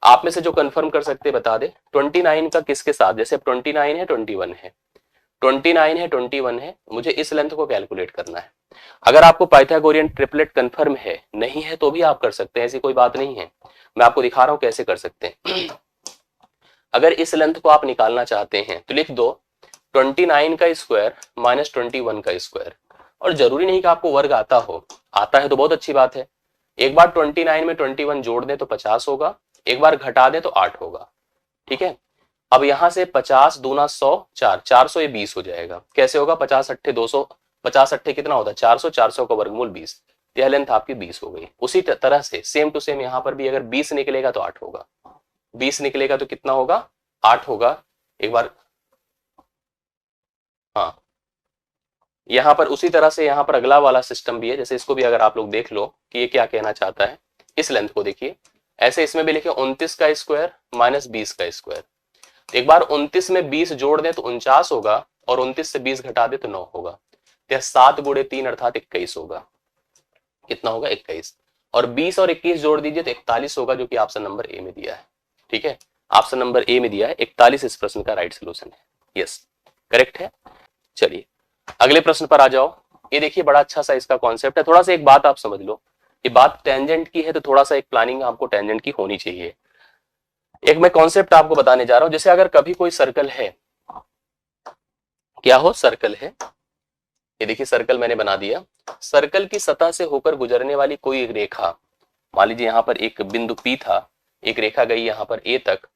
आप में से जो कंफर्म कर सकते बता दे 29 का किसके साथ? जैसे अब 29 है, 21 है, 29 है, 21 है, मुझे इस लेंथ को कैलकुलेट करना है। अगर आपको पाइथागोरियन ट्रिपलेट कंफर्म है, नहीं है तो भी आप कर सकते हैं, ऐसी कोई बात नहीं है। मैं आपको दिखा रहा हूं कैसे कर सकते हैं। अगर इस लेंथ को आप निकालना चाहते हैं तो लिख दो 29 का स्क्वायर माइनस 21 का स्क्वायर। और जरूरी नहीं कि आपको वर्ग आता हो, आता है तो बहुत अच्छी बात है। एक बार 29 में 21 जोड़ दें तो 50 होगा, एक बार घटा दें तो 8 होगा, ठीक है। अब यहां से 50 दूना 100, 4 400, ये 20 हो जाएगा। कैसे होगा? 50 अट्ठे 200, 50 अट्ठे कितना होता है? 400, 400 का वर्गमूल 20। यह लेंथ आपकी 20 हो गई। उसी तरह से सेम टू सेम यहाँ पर भी अगर 20 निकलेगा तो 8 होगा, 20 निकलेगा तो कितना होगा? 8 होगा। एक बार, हाँ, यहाँ पर उसी तरह से यहाँ पर अगला वाला सिस्टम भी है। जैसे इसको भी अगर आप लोग देख लो कि ये क्या कहना चाहता है, इस लेंथ को देखिए। ऐसे इसमें भी लिखे 29 का स्क्वायर माइनस 20 का स्क्वायर। एक बार 29 में 20 जोड़ दें तो 49 होगा, और 29 से 20 घटा दे तो 9 होगा। तो 7 गुणे 3 अर्थात 21 होगा। कितना होगा? 21। और 20 और 21 जोड़ दीजिए तो 41 होगा, जो कि ऑप्शन नंबर ए में दिया है। ठीक है, ऑप्शन नंबर ए में दिया है 41 इस प्रश्न का राइट सोल्यूशन है। यस, करेक्ट है। चलिए अगले प्रश्न पर आ जाओ। ये देखिए बड़ा अच्छा सा इसका कॉन्सेप्ट है। थोड़ा सा एक बात आप समझ लो, ये बात टेंजेंट की है तो थोड़ा सा एक प्लानिंग आपको टेंजेंट की होनी चाहिए। एक मैं कॉन्सेप्ट आपको बताने जा रहा हूं। जैसे अगर कभी कोई सर्कल है, क्या हो, सर्कल है, ये देखिए सर्कल मैंने बना दिया। सर्कल की सतह से होकर गुजरने वाली कोई एक रेखा, मान लीजिए यहां पर एक बिंदु P था, एक रेखा गई यहां पर A तक,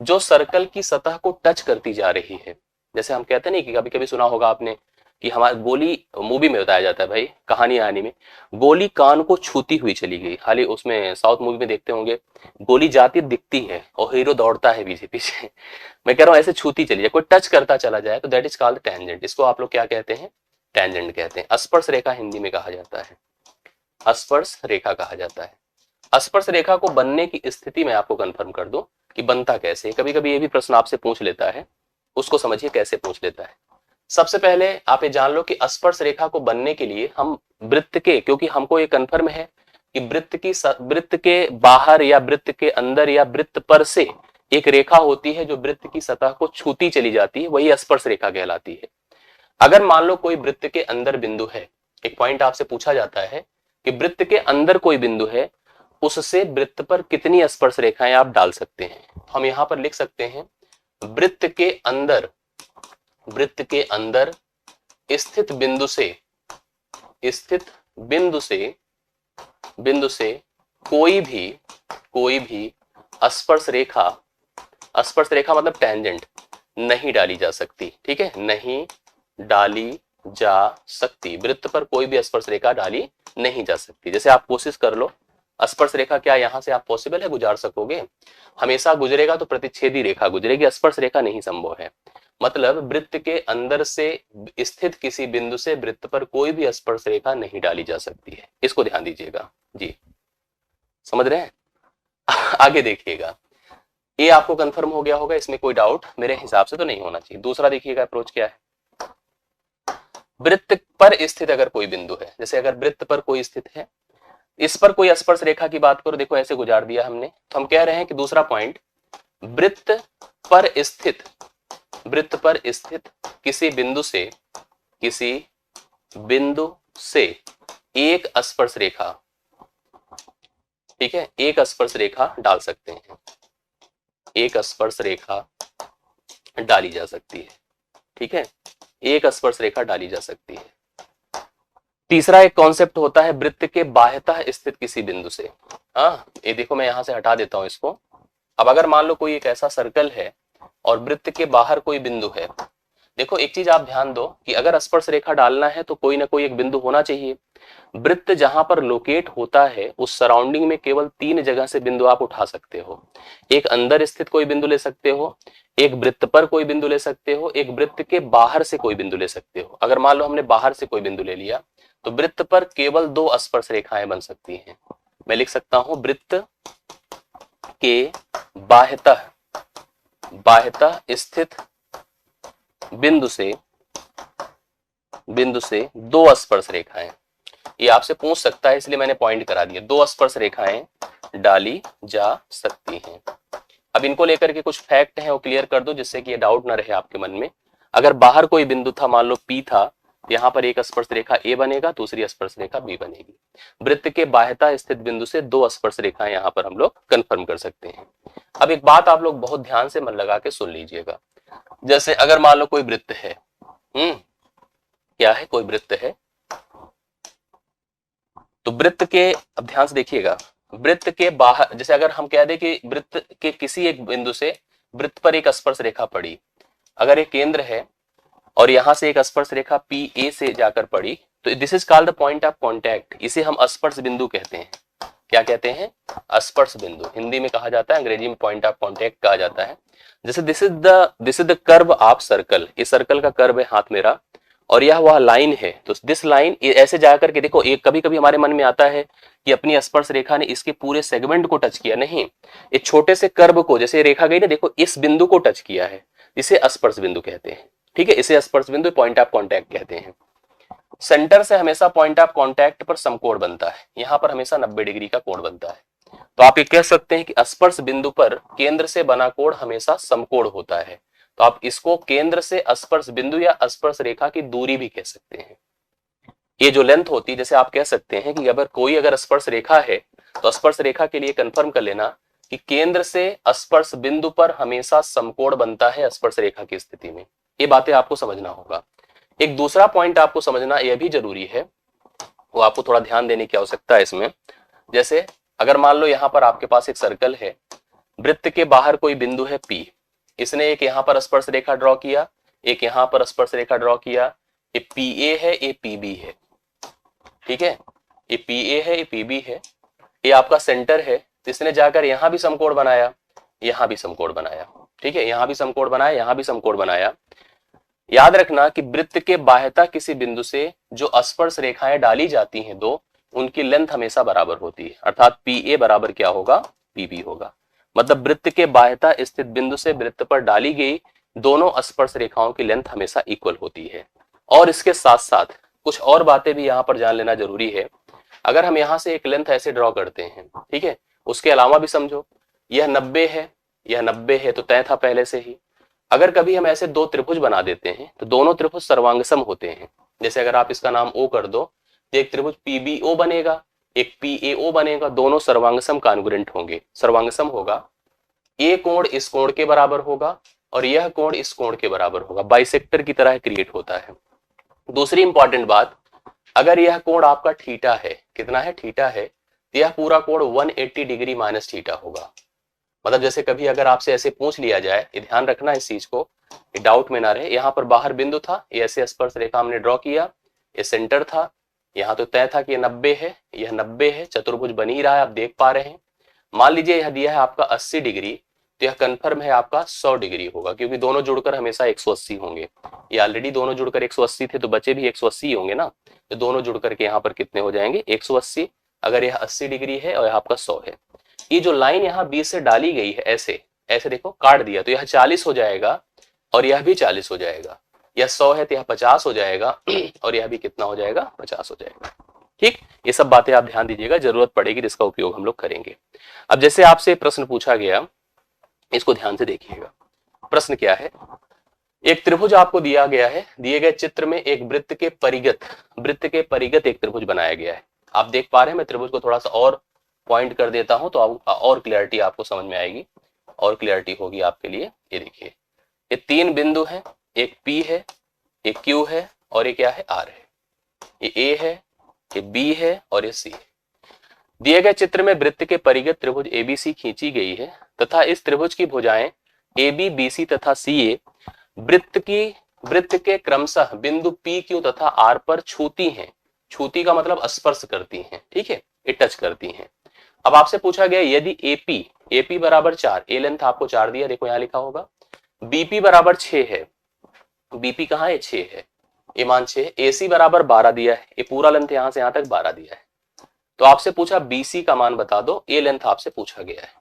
जो सर्कल की सतह को टच करती जा रही है। जैसे हम कहते हैं नहीं कि कभी कभी सुना होगा आपने कि हमारी गोली, मूवी में बताया जाता है भाई, कहानी आनी में, गोली कान को छूती हुई चली गई। हालांकि उसमें साउथ मूवी में देखते होंगे, गोली जाती दिखती है और हीरो दौड़ता है पीछे पीछे। मैं कह रहा हूं ऐसे छूती चली जाए, कोई टच करता चला जाए, तो दैट इज कॉल्ड टेंजेंट। इसको आप लोग क्या कहते हैं, टेंजेंट कहते हैं। स्पर्श रेखा हिंदी में कहा जाता है, स्पर्श रेखा कहा जाता है। स्पर्श रेखा को बनने की स्थिति में आपको कंफर्म कर दूं कि बनता कैसे। कभी कभी ये भी प्रश्न आपसे पूछ लेता है, उसको समझिए कैसे पूछ लेता है। सबसे पहले आप ये जान लो कि स्पर्श रेखा को बनने के लिए हम वृत्त के, क्योंकि हमको ये कंफर्म है कि वृत्त के बाहर या वृत्त के अंदर या वृत्त पर से एक रेखा होती है जो वृत्त की सतह को छूती चली जाती है, वही स्पर्श रेखा कहलाती है। अगर मान लो कोई वृत्त के अंदर बिंदु है, एक पॉइंट आपसे पूछा जाता है कि वृत्त के अंदर कोई बिंदु है, उससे वृत्त पर कितनी स्पर्श रेखाएं आप डाल सकते हैं। हम यहां पर लिख सकते हैं वृत्त के अंदर, वृत्त के अंदर स्थित बिंदु से, स्थित बिंदु से कोई भी स्पर्श रेखा, स्पर्श रेखा मतलब टेंजेंट, नहीं डाली जा सकती। ठीक है, नहीं डाली जा सकती, वृत्त पर कोई भी स्पर्श रेखा डाली नहीं जा सकती। जैसे आप कोशिश कर लो, स्पर्श रेखा क्या यहां से आप पॉसिबल है गुजार सकोगे? हमेशा गुजरेगा तो प्रतिच्छेदी रेखा गुजरेगी, स्पर्श रेखा नहीं संभव है। मतलब वृत्त के अंदर से स्थित किसी बिंदु से वृत्त पर कोई भी स्पर्श रेखा नहीं डाली जा सकती है। इसको ध्यान दीजिएगा जी, समझ रहे हैं? आगे देखिएगा, ये आपको कंफर्म हो गया होगा, इसमें कोई डाउट मेरे हिसाब से तो नहीं होना चाहिए। दूसरा देखिएगा अप्रोच क्या है। वृत्त पर स्थित अगर कोई बिंदु है, जैसे अगर वृत्त पर कोई स्थित है, इस पर कोई स्पर्श रेखा की बात करो, देखो ऐसे गुजार दिया हमने, तो हम कह रहे हैं कि दूसरा पॉइंट, वृत्त पर स्थित, वृत्त पर स्थित किसी बिंदु से एक स्पर्श रेखा, ठीक है, एक स्पर्श रेखा डाल सकते हैं, एक स्पर्श रेखा डाली जा सकती है। ठीक है, एक स्पर्श रेखा डाली जा सकती है। तीसरा एक कॉन्सेप्ट होता है वृत्त के बाह्यतः स्थित किसी बिंदु से। हाँ, ये देखो मैं यहां से हटा देता हूं इसको। अब अगर मान लो कोई एक ऐसा सर्कल है और वृत्त के बाहर कोई बिंदु है, देखो एक चीज आप ध्यान दो कि अगर स्पर्श रेखा डालना है तो कोई ना कोई एक बिंदु होना चाहिए। वृत्त जहां पर लोकेट होता है उस सराउंडिंग में केवल 3 जगह से बिंदु आप उठा सकते हो। एक अंदर स्थित कोई बिंदु ले सकते हो, एक वृत्त पर कोई बिंदु ले सकते हो, एक वृत्त के बाहर से कोई बिंदु ले सकते हो। अगर मान लो हमने बाहर से कोई बिंदु ले लिया तो वृत्त पर केवल 2 स्पर्श रेखाएं बन सकती हैं। मैं लिख सकता हूं वृत्त के बाह्यतः स्थित बिंदु से 2 स्पर्श रेखाएं। ये आपसे पूछ सकता है इसलिए मैंने पॉइंट करा दिया, 2 स्पर्श रेखाएं डाली जा सकती हैं। अब इनको लेकर के कुछ फैक्ट हैं वो क्लियर कर दो जिससे कि ये डाउट ना रहे आपके मन में। अगर बाहर कोई बिंदु था, मान लो P था, यहाँ पर एक स्पर्श रेखा A बनेगा, दूसरी स्पर्श रेखा B बनेगी। वृत्त के बाह्यतः स्थित बिंदु से 2 स्पर्श रेखाएं यहाँ पर हम लोग कंफर्म कर सकते हैं। अब एक बात आप लोग बहुत ध्यान से मन लगा के सुन लीजिएगा। जैसे अगर मान लो कोई वृत्त है, क्या है, कोई वृत्त है, तो वृत्त के, अब ध्यान से देखिएगा, वृत्त के बाहर, जैसे अगर हम कह दें कि वृत्त के किसी एक बिंदु से वृत्त पर एक स्पर्श रेखा पड़ी, अगर एक केंद्र है और यहां से एक स्पर्श रेखा PA से जाकर पड़ी, तो this is called the point of contact. इसे हम स्पर्श बिंदु कहते हैं। क्या कहते हैं? स्पर्श बिंदु। हिंदी में कहा जाता है, अंग्रेजी में पॉइंट ऑफ कांटेक्ट कहा जाता है। जैसे this is the curve of circle, इस सर्कल का कर्व है हाथ मेरा और यह वह लाइन है, तो दिस लाइन ऐसे जाकर के देखो, एक कभी कभी हमारे मन में आता है कि अपनी स्पर्श रेखा ने इसके पूरे सेगमेंट को टच किया, नहीं, एक छोटे से कर्व को, जैसे रेखा गई ना, देखो इस बिंदु को टच किया है, इसे स्पर्श बिंदु कहते हैं। ठीक है, इसे स्पर्श बिंदु, पॉइंट ऑफ कांटेक्ट कहते हैं। सेंटर से हमेशा पॉइंट ऑफ कांटेक्ट पर समकोण बनता है, यहाँ पर हमेशा 90 डिग्री का कोण बनता है। तो आप ये कह सकते हैं कि स्पर्श बिंदु पर केंद्र से बना कोण हमेशा समकोण होता है। तो आप इसको केंद्र से स्पर्श बिंदु या स्पर्श रेखा की दूरी भी कह सकते हैं। ये जो लेंथ होती है, जैसे आप कह सकते हैं कि अगर स्पर्श रेखा है तो स्पर्श रेखा के लिए कंफर्म कर लेना कि केंद्र से स्पर्श बिंदु पर हमेशा समकोण बनता है स्पर्श रेखा की स्थिति में। ये बातें आपको समझना होगा। एक दूसरा पॉइंट आपको समझना यह भी जरूरी है, वो आपको थोड़ा ध्यान देने की आवश्यकता है इसमें। जैसे अगर मान लो यहाँ पर आपके पास एक सर्कल है, वृत्त के बाहर कोई बिंदु है P, इसने एक यहाँ पर स्पर्श रेखा ड्रॉ किया, एक यहाँ पर स्पर्श रेखा ड्रॉ किया, ये PA है, ये PB है, ठीक है, ये PA है, ये PB है, ये आपका सेंटर है। तो इसने जाकर यहाँ भी समकोण बनाया, यहाँ भी समकोण बनाया, ठीक है, यहाँ भी समकोण बनाया, यहाँ भी समकोण बनाया। याद रखना कि वृत्त के बाह्यता किसी बिंदु से जो स्पर्श रेखाएं डाली जाती हैं दो, उनकी लेंथ हमेशा बराबर होती है, अर्थात PA बराबर क्या होगा, PB होगा। मतलब वृत्त के बाह्यता स्थित बिंदु से वृत्त पर डाली गई दोनों स्पर्श रेखाओं की लेंथ हमेशा इक्वल होती है। और इसके साथ साथ कुछ और बातें भी यहाँ पर जान लेना जरूरी है। अगर हम यहाँ से एक लेंथ ऐसे ड्रॉ करते हैं, ठीक है, उसके अलावा भी समझो यह 90 है, यह 90 है, तो तय था पहले से ही। अगर कभी हम ऐसे दो त्रिभुज बना देते हैं तो दोनों त्रिभुज सर्वांगसम होते हैं। जैसे अगर आप इसका नाम O कर दो तो एक त्रिभुज PBO बनेगा, एक PAO बनेगा, दोनों सर्वांगसम कॉन्ग्रुएंट होंगे। सर्वांगसम होगा, ये कोण इस कोण के बराबर होगा और यह कोण इस कोण के बराबर होगा, बाइसेक्टर की तरह क्रिएट होता है। दूसरी इंपॉर्टेंट बात, अगर यह कोण आपका थीटा है, कितना है, थीटा है, तो यह पूरा कोण 180 डिग्री माइनस थीटा होगा। मतलब जैसे कभी अगर आपसे ऐसे पूछ लिया जाए, ये ध्यान रखना इस चीज को, डाउट में ना रहे, यहाँ पर बाहर बिंदु था, ये ऐसे स्पर्श रेखा हमने ड्रॉ किया, ये सेंटर था, यहाँ तो तय था कि ये 90 है, यह 90 है, चतुर्भुज बन ही रहा है, आप देख पा रहे हैं। मान लीजिए यह दिया है आपका 80 डिग्री, तो यह कंफर्म है आपका 100 डिग्री होगा, क्योंकि दोनों जुड़कर हमेशा 180 होंगे। ये ऑलरेडी दोनों जुड़कर 180 थे, तो बचे भी 180 होंगे ना, तो दोनों जुड़कर के यहाँ पर कितने हो जाएंगे, 180। अगर यह 80 डिग्री है और यह आपका 100 है, ये जो लाइन यहाँ बीच से डाली गई है, ऐसे ऐसे देखो काट दिया, तो यह 40 हो जाएगा और यह भी 40 हो जाएगा। यह 100 है तो यह 50 हो जाएगा और यह भी कितना हो जाएगा, 50 हो जाएगा। ठीक, ये सब बातें आप ध्यान दीजिएगा, जरूरत पड़ेगी जिसका उपयोग हम लोग करेंगे। अब जैसे आपसे प्रश्न पूछा गया, इसको ध्यान से देखिएगा। प्रश्न क्या है, एक त्रिभुज आपको दिया गया है, दिए गए चित्र में एक वृत्त के परिगत एक त्रिभुज बनाया गया है। आप देख पा रहे हैं, मैं त्रिभुज को थोड़ा सा और पॉइंट कर देता हूं तो और क्लियरिटी आपको समझ में आएगी, और क्लियरिटी होगी आपके लिए। ये देखिए, ये तीन बिंदु हैं, एक P है, एक Q है और ये क्या है, R है। ये A है, ये B है और ये C है। दिए गए चित्र में वृत्त के परिगत त्रिभुज ABC खींची गई है तथा इस त्रिभुज की भुजाएं AB, BC तथा CA वृत्त के क्रमशः बिंदु P, Q तथा R पर छूती हैं। छूती का मतलब स्पर्श करती हैं, ठीक है, ये टच करती हैं। अब आपसे पूछा गया यदि AP बराबर 4, ए लेंथ आपको 4 दिया, देखो यहाँ लिखा होगा, BP बराबर 6 है, BP कहाँ है, 6 है, ये मान 6, AC बराबर 12 दिया है, ये पूरा लेंथ यहाँ से यहाँ तक 12 दिया है। तो आपसे पूछा BC का मान बता दो, ए लेंथ आपसे पूछा गया है,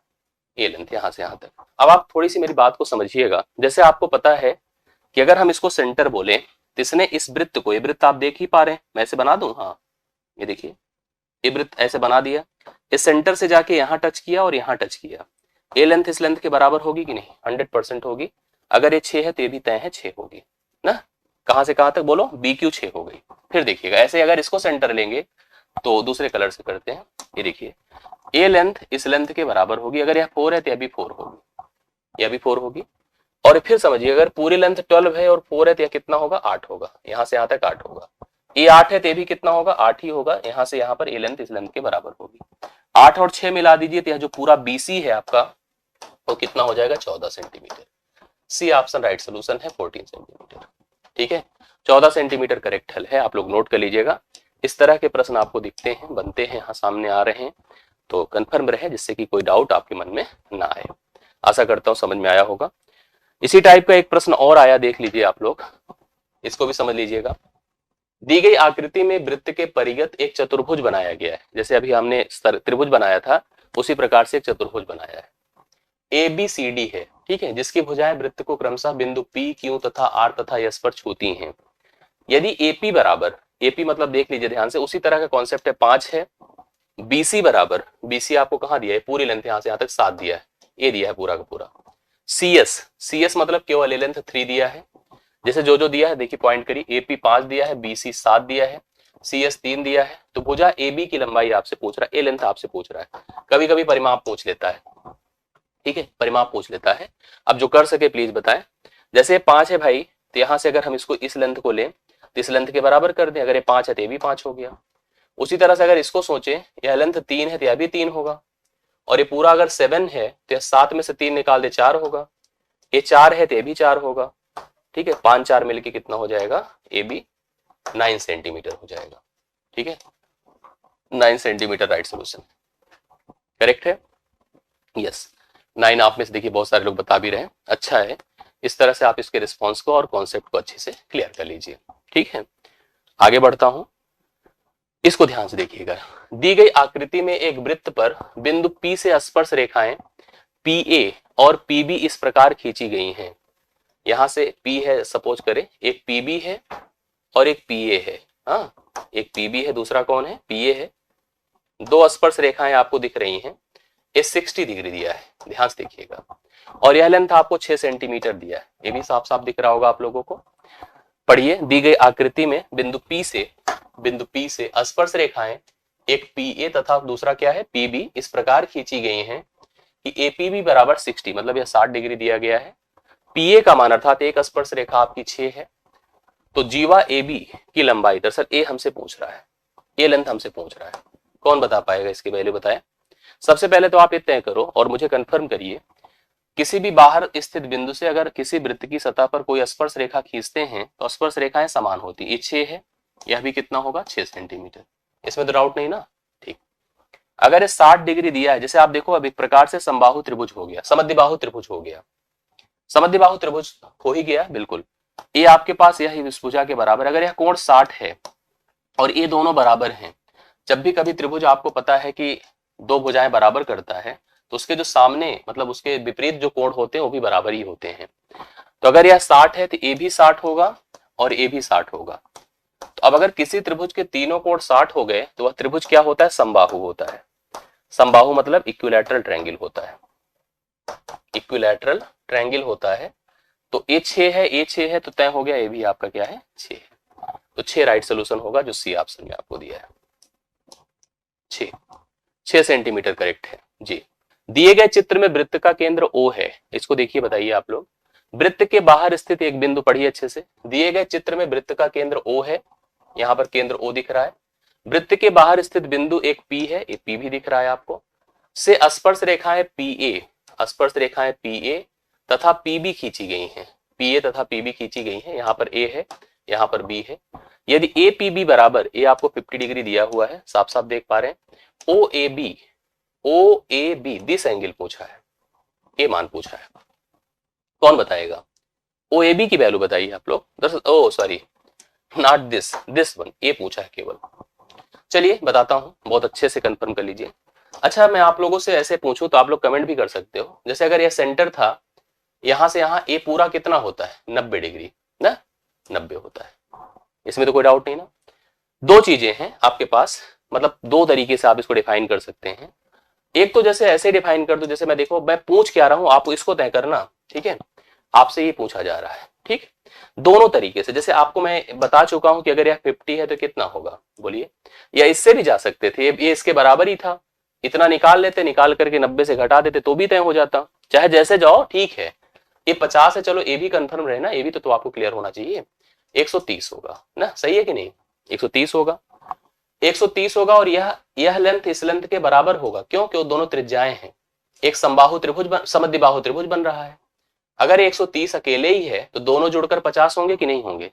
ए लेंथ यहाँ से यहाँ तक। अब आप थोड़ी सी मेरी बात को समझिएगा। जैसे आपको पता है कि अगर हम इसको सेंटर बोले तो इसने इस वृत्त को, ये वृत्त आप देख ही पा रहे हैं, मैं ऐसे बना दूं, हाँ ये देखिए, ये वृत्त ऐसे बना दिया, इस सेंटर से जाके यहाँ टच किया और यहाँ टच किया। ए लेंथ इस लेंथ के बराबर होगी कि नहीं, 100% होगी। अगर ये 6 है तो ये भी तय है 6 होगी ना। कहां से कहां तक बोलो, BQ 6 हो गई। फिर देखिएगा ऐसे अगर इसको सेंटर लेंगे तो दूसरे कलर से करते हैं, ये देखिए, ए लेंथ इस लेंथ के बराबर होगी। अगर यह 4 है तो यह भी 4 होगी, यह भी 4 होगी। और फिर समझिए, अगर पूरी लेंथ 12 है और 4 है तो यह कितना होगा, 8 होगा, यहाँ से यहाँ तक 8 होगा। ये 8 है तो ये भी कितना होगा, 8 ही होगा। यहाँ से यहाँ पर ए लेंथ इस लेंथ के बराबर होगी। 8 और 6 मिला दीजिए तो यह जो पूरा BC है आपका वो कितना हो जाएगा, 14 centimetre. C option right solution है, 14 सेंटीमीटर। ठीक है, 14 सेंटीमीटर करेक्ट हल है, आप लोग नोट कर लीजिएगा। इस तरह के प्रश्न आपको दिखते हैं, बनते हैं, यहाँ सामने आ रहे हैं, तो कंफर्म रहे जिससे कि कोई डाउट आपके मन में ना आए। आशा करता हूँ समझ में आया होगा। इसी टाइप का एक प्रश्न और आया, देख लीजिए आप लोग, इसको भी समझ लीजिएगा। दी गई आकृति में वृत्त के परिगत एक चतुर्भुज बनाया गया है। जैसे अभी हमने त्रिभुज बनाया था उसी प्रकार से एक चतुर्भुज बनाया है। ABCD है, ठीक है, जिसकी भुजाएं वृत्त को क्रमशः बिंदु P, Q तथा R तथा S पर छूती हैं। यदि AP बराबर एपी मतलब देख लीजिए ध्यान से, उसी तरह का कॉन्सेप्ट है, 5 है। बीसी बराबर, बीसी आपको कहां दिया है, पूरी लेंथ यहां से यहां तक 7 दिया है, ए दिया है पूरा का पूरा। सीएस, सीएस मतलब केवल लेंथ 3 दिया है। जैसे जो जो दिया है देखिए पॉइंट करिए, एपी 5 दिया है, बीसी 7 दिया है, सीएस 3 दिया है। तो भुजा एबी की लंबाई आपसे पूछ रहा है, ए लेंथ आपसे पूछ रहा है। कभी कभी परिमाप पूछ लेता है, ठीक है, परिमाप पूछ लेता है। अब जो कर सके प्लीज बताएं। जैसे 5 है भाई, तो यहां से अगर हम इसको इस लेंथ को लें तो इस लेंथ के बराबर कर दें, अगर ये 5 है तो ये भी 5 हो गया। उसी तरह से अगर इसको सोचें, यह लेंथ 3 है तो यह भी 3 होगा, और ये पूरा अगर 7 है तो यह 7 में से 3 निकाल दे 4 होगा, ये 4 है तो ये भी 4 होगा, ठीक है। 5 4 मिलके कितना हो जाएगा, ए बी 9 सेंटीमीटर हो जाएगा, ठीक है, 9 सेंटीमीटर राइट सोल्यूशन, करेक्ट है, यस। 9 आप में से देखिए बहुत सारे लोग बता भी रहे हैं, अच्छा है। इस तरह से आप इसके रिस्पॉन्स को और कॉन्सेप्ट को अच्छे से क्लियर कर लीजिए, ठीक है। आगे बढ़ता हूं, इसको ध्यान से देखिएगा। दी गई आकृति में एक वृत्त पर बिंदु P से स्पर्श रेखाएं PA और PB इस प्रकार खींची गई हैं। यहां से P है सपोज करें, एक PB है और एक PA है, हाँ, एक PB है, दूसरा कौन है, PA है। दो स्पर्श रेखाएं आपको दिख रही हैं, ये 60 डिग्री दिया है, ध्यान से देखिएगा, और यह लेंथ आपको 6 सेंटीमीटर दिया है, ये भी साफ साफ दिख रहा होगा आप लोगों को। पढ़िए, दी गई आकृति में बिंदु P से स्पर्श रेखाएं एक PA तथा दूसरा क्या है PB इस प्रकार खींची गई हैं कि APB बराबर 60, मतलब यह 60 डिग्री दिया गया है। PA का मान अर्थात एक स्पर्श रेखा आपकी 6 है, तो जीवा AB की लंबाई, दरअसल ए हमसे पूछ रहा है, ये लेंथ हमसे पूछ रहा है, कौन बता पाएगा इसकी वैल्यू बताए। सबसे पहले तो आप ये तय करो और मुझे कंफर्म करिए, किसी भी बाहर स्थित बिंदु से अगर किसी वृत्त की सतह पर कोई स्पर्श रेखा खींचते हैं तो स्पर्श रेखाएं समान होती, ये 6 है, यह भी कितना होगा 6 सेंटीमीटर, इसमें तो डाउट नहीं ना, ठीक। अगर ये 60 डिग्री दिया है, जैसे आप देखो अब एक प्रकार से समबाहु त्रिभुज हो गया, समद्विबाहु त्रिभुज हो गया, समद्विबाहु त्रिभुज हो ही गया बिल्कुल। ये आपके पास यह इस भुजा के बराबर, अगर यह कोण 60 है और ये दोनों बराबर हैं, जब भी कभी त्रिभुज आपको पता है कि दो भुजाएं बराबर करता है तो उसके जो सामने मतलब उसके विपरीत जो कोण होते हैं वो भी बराबर ही होते हैं। तो अगर यह 60 है तो ए भी 60 होगा और ए भी 60 होगा। तो अब अगर किसी त्रिभुज के तीनों कोण 60 हो गए तो वह त्रिभुज क्या होता है, समबाहु होता है। समबाहु मतलब इक्विलैटरल ट्रायंगल होता है, इक्विलैटरल ट्रायंगल होता है। तो ए 6 है, ए 6 है तो तय हो गया, ए भी आपका क्या है 6 है। तो 6 राइट सोल्यूशन होगा जो सी ऑप्शन में आपको दिया है, 6 सेंटीमीटर करेक्ट है जी। दिए गए चित्र में वृत्त का केंद्र O है, इसको देखिए बताइए आप लोग। वृत्त के बाहर स्थित एक बिंदु, पढ़िए अच्छे से, दिए गए चित्र में वृत्त का केंद्र O है, यहां पर केंद्र O दिख रहा है। वृत्त के बाहर स्थित बिंदु एक P है, एक P भी दिख रहा है आपको, से स्पर्श रेखाएं PA, स्पर्श रेखाएं PA तथा PB खींची गई हैं, PA तथा PB खींची गई हैं। यहाँ पर A है, यहाँ पर B है। यदि APB बराबर, A आपको 50 डिग्री दिया हुआ है, साफ साफ देख पा रहे हैं। OAB दिस एंगल पूछा है, ए मान पूछा है, कौन बताएगा। OAB की वैल्यू बताइए आप लोग, दरअसल ओ सॉरी नॉट दिस वन, ए पूछा है केवल। चलिए बताता हूं, बहुत अच्छे से कंफर्म कर लीजिए। अच्छा, मैं आप लोगों से ऐसे पूछूं तो आप लोग कमेंट भी कर सकते हो। जैसे अगर यह सेंटर था, यहां से यहां ए पूरा कितना होता है 90 डिग्री ना, 90 होता है, इसमें तो कोई डाउट नहीं ना। दो चीजें हैं आपके पास, मतलब दो तरीके से आप इसको डिफाइन कर सकते हैं। एक तो जैसे ऐसे डिफाइन कर दो, जैसे मैं देखो मैं पूछ क्या रहा हूं, आप इसको तय करना, ठीक है, आपसे ये पूछा जा रहा है, ठीक। दोनों तरीके से, जैसे आपको मैं बता चुका हूं कि अगर यह 50 है तो कितना होगा बोलिए, या इससे भी जा सकते थे, ये इसके बराबर ही था, इतना निकाल लेते, निकाल करके 90 से घटा देते तो भी तय हो जाता, चाहे जैसे जाओ ठीक है। ये 50 है, चलो ये भी कंफर्म रहे ना, ये भी तो आपको क्लियर होना चाहिए। 130 होगा ना, सही है कि नहीं, 130 होगा, 130 होगा, और यह लेंथ इस लेंथ के बराबर होगा, क्यों, क्यों दोनों त्रिज्याएं हैं, एक समबाहु त्रिभुज समद्विबाहु त्रिभुज बन रहा है। अगर 130 अकेले ही है तो दोनों जुड़कर 50 होंगे कि नहीं होंगे,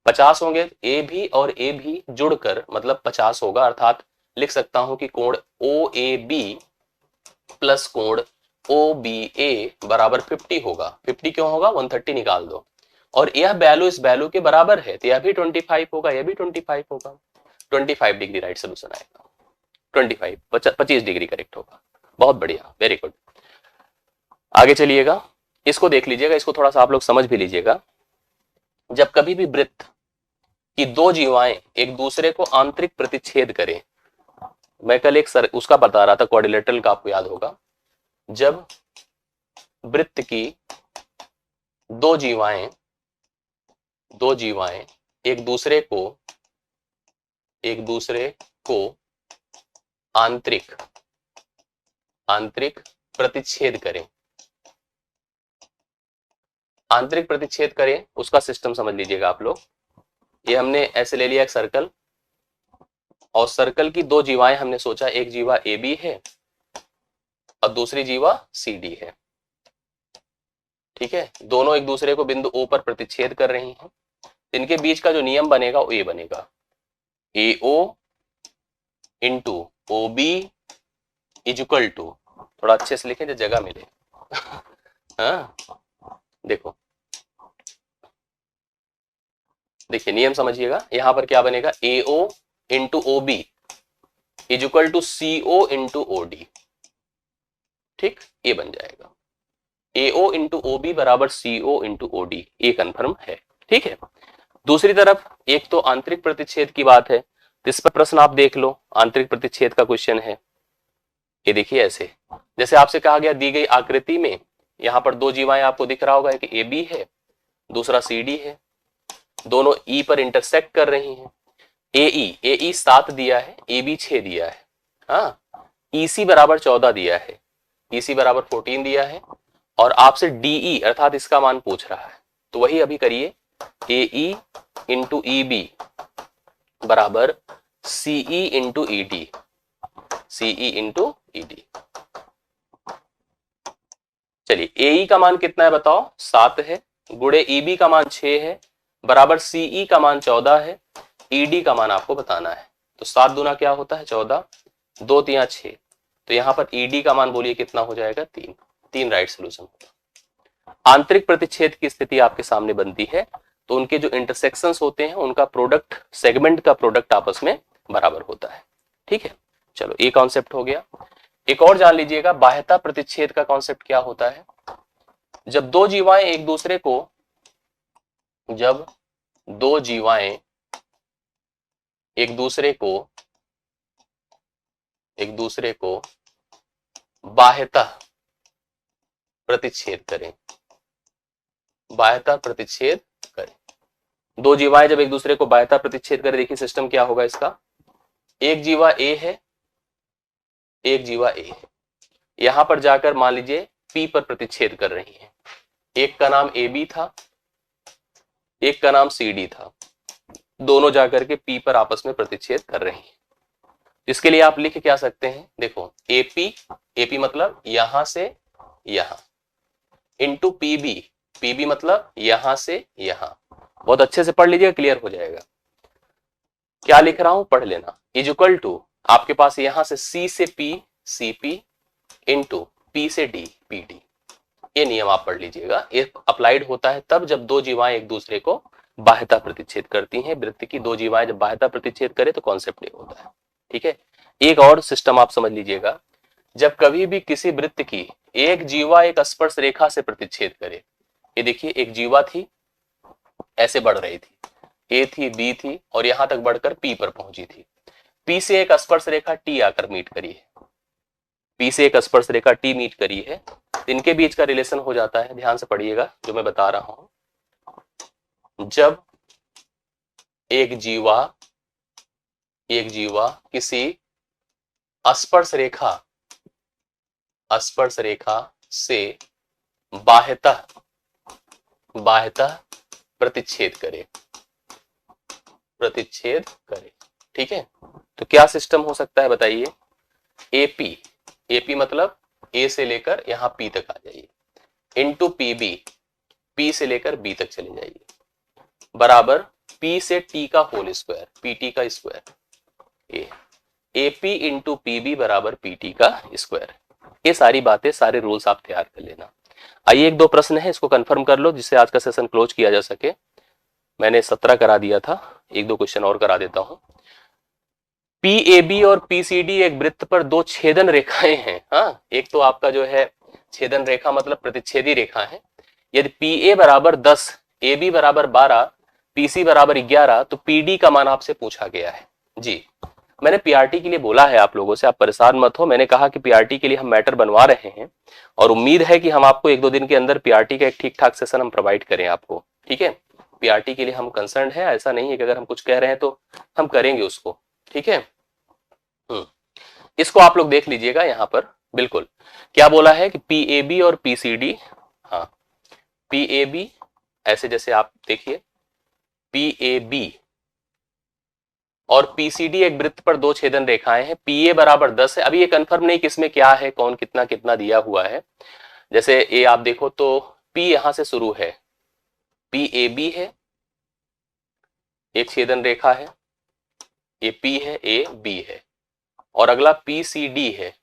50 होंगे, ए भी और ए भी जुड़कर मतलब 50 होगा, अर्थात लिख सकता हूं कि कोण OAB प्लस कोण OBA बराबर 50 होगा। 50 क्यों होगा, 130 निकाल दो, और यह वैल्यू इस वैल्यू के बराबर है तो यह भी 25 होगा, यह भी 25 होगा, 25 डिग्री राइट सोल्यूशन आएगा, 25 डिग्री करेक्ट होगा। बहुत बढ़िया, वेरी गुड। आगे चलिएगा, इसको देख लीजिएगा, इसको थोड़ा सा आप लोग समझ भी लीजिएगा। जब कभी भी वृत्त कि दो जीवाएं एक दूसरे को आंतरिक प्रतिच्छेद करें। मैं कल एक उसका बता रहा था क्वाड्रिलेटरल का, आपको याद होगा। जब वृत्त की दो जीवाएं एक दूसरे को आंतरिक प्रतिच्छेद करें, उसका सिस्टम समझ लीजिएगा आप लोग। ये हमने ऐसे ले लिया एक सर्कल, और सर्कल की दो जीवाएं हमने सोचा, एक जीवा ए बी है और दूसरी जीवा सी डी है। ठीक है, दोनों एक दूसरे को बिंदु ओ पर प्रतिच्छेद कर रही हैं। इनके बीच का जो नियम बनेगा वो ये बनेगा, A O into O B is equal to, थोड़ा अच्छे से लिखें जो जगह मिले। हाँ देखो, देखिए नियम समझिएगा, यहां पर क्या बनेगा, A O into O B is equal to C O into O D. ठीक, ये बन जाएगा ए ओ इंटू ओ बी बराबर सी ओ इंटू ओ डी, ये कन्फर्म है। ठीक है, दूसरी तरफ एक तो आंतरिक प्रतिच्छेद की बात है, तो इस पर प्रश्न आप देख लो, आंतरिक प्रतिच्छेद का क्वेश्चन है। ये देखिए ऐसे, जैसे आपसे कहा गया दी गई आकृति में यहां पर दो जीवाएं आपको दिख रहा होगा कि ए बी है, दूसरा सी डी है, दोनों ई पर इंटरसेक्ट कर रही हैं। ए ई 7 दिया है, ए बी 6 दिया है, हाँ ई सी बराबर 14 दिया है, ई सी बराबर 14 दिया है, और आपसे डीई अर्थात इसका मान पूछ रहा है। तो वही अभी करिए, A E into E B बराबर CE into E D, CE into E D. चलिए ए का मान कितना है बताओ, 7 है, गुणे ई बी का मान 6 है, बराबर सीई का मान 14 है, ईडी का मान आपको बताना है। तो 7 दूना क्या होता है 14, 2 3 6, तो यहां पर ईडी का मान बोलिए कितना हो जाएगा 3 राइट सोल्यूशन होगा। आंतरिक प्रतिच्छेद की स्थिति आपके सामने बनती है तो उनके जो इंटरसेक्शंस होते हैं उनका प्रोडक्ट, सेगमेंट का प्रोडक्ट आपस में बराबर होता है। ठीक है, चलो ये कॉन्सेप्ट हो गया। एक और जान लीजिएगा, बाह्यता प्रतिच्छेद का कॉन्सेप्ट क्या होता है। जब दो जीवाएं एक दूसरे को बाह्यता प्रतिच्छेद करें, दो जीवाएं जब एक दूसरे को बाह्यता प्रतिच्छेद करें, देखिए सिस्टम क्या होगा इसका, एक जीवा ए है, यहां पर जाकर मान लीजिए पी पर प्रतिच्छेद कर रही है, एक का नाम ए बी था, एक का नाम सी डी था, दोनों जाकर के पी पर आपस में प्रतिच्छेद कर रही हैं। इसके लिए आप लिख क्या सकते हैं, देखो एपी मतलब यहां से यहां, इंटू पीबी मतलब यहां से यहां। बहुत अच्छे से पढ़ लीजिएगा, क्लियर हो जाएगा। क्या लिख रहा हूं पढ़ लेना, इज इक्वल टू आपके पास यहां से सी से पी सीपी इंटू पी से डी पीडी। ये नियम आप पढ़ लीजिएगा, ये अप्लाइड होता है तब जब दो जीवाएं एक दूसरे को बाह्यता प्रतिच्छेद करती हैं। वृत्त की दो जीवाएं जब बाह्यता प्रतिच्छेद करे तो कॉन्सेप्ट ये होता है। ठीक है, एक और सिस्टम आप समझ लीजिएगा, जब कभी भी किसी वृत्त की एक जीवा एक स्पर्श रेखा से प्रतिच्छेद करे, ये देखिए एक जीवा थी ऐसे बढ़ रही थी, ए थी बी थी और यहां तक बढ़कर पी पर पहुंची थी, पी से एक स्पर्श रेखा टी आकर मीट करी है, पी से एक स्पर्श रेखा टी मीट करी है, इनके बीच का रिलेशन हो जाता है। ध्यान से पढ़िएगा जो मैं बता रहा हूं, जब एक जीवा किसी स्पर्श रेखा से बाह्यता प्रतिच्छेद करे, ठीक है, तो क्या सिस्टम हो सकता है बताइए, एपी मतलब ए से लेकर यहां पी तक आ जाइए, इंटू पीबी, पी से लेकर बी तक चले जाइए, बराबर पी से टी का होल स्क्वायर, पीटी का स्क्वायर, एपी इंटू पीबी बराबर पीटी का स्क्वायर। ये सारी बातें, सारे रूल्स आप तैयार कर लेना। आइए एक दो प्रश्न है, इसको कंफर्म कर लो जिससे आज का सेशन क्लोज किया जा सके। मैंने 17 करा दिया था, एक दो क्वेश्चन और करा देता हूं। पीएबी और पीसीडी एक वृत्त पर दो छेदन रेखाएं हैं। हाँ, एक तो आपका जो है छेदन रेखा मतलब प्रतिच्छेदी रेखा है। यदि पीए बराबर 10, ए बी बराबर 12, PC बराबर 11, तो PD का मान आपसे पूछा गया है जी। मैंने PRT के लिए बोला है आप लोगों से, आप परेशान मत हो। मैंने कहा कि PRT के लिए हम मैटर बनवा रहे हैं और उम्मीद है कि हम आपको 1-2 दिन के अंदर PRT का एक ठीक ठाक सेशन हम प्रोवाइड करें आपको, ठीक है। PRT के लिए हम कंसर्न है, ऐसा नहीं है कि अगर हम कुछ कह रहे हैं तो हम करेंगे उसको, ठीक है। इसको आप लोग देख लीजिएगा यहाँ पर, बिल्कुल क्या बोला है कि PAB और PCD, हाँ PAB ऐसे जैसे आप देखिए PAB और PCD एक वृत्त पर 2 छेदन रेखाएं हैं, PA बराबर 10 है। अभी ये कंफर्म नहीं किसमें क्या है, कौन कितना कितना दिया हुआ है। जैसे ये आप देखो तो P यहां से शुरू है, PAB है, एक छेदन रेखा है, ये P है, AB है, और अगला PCD है,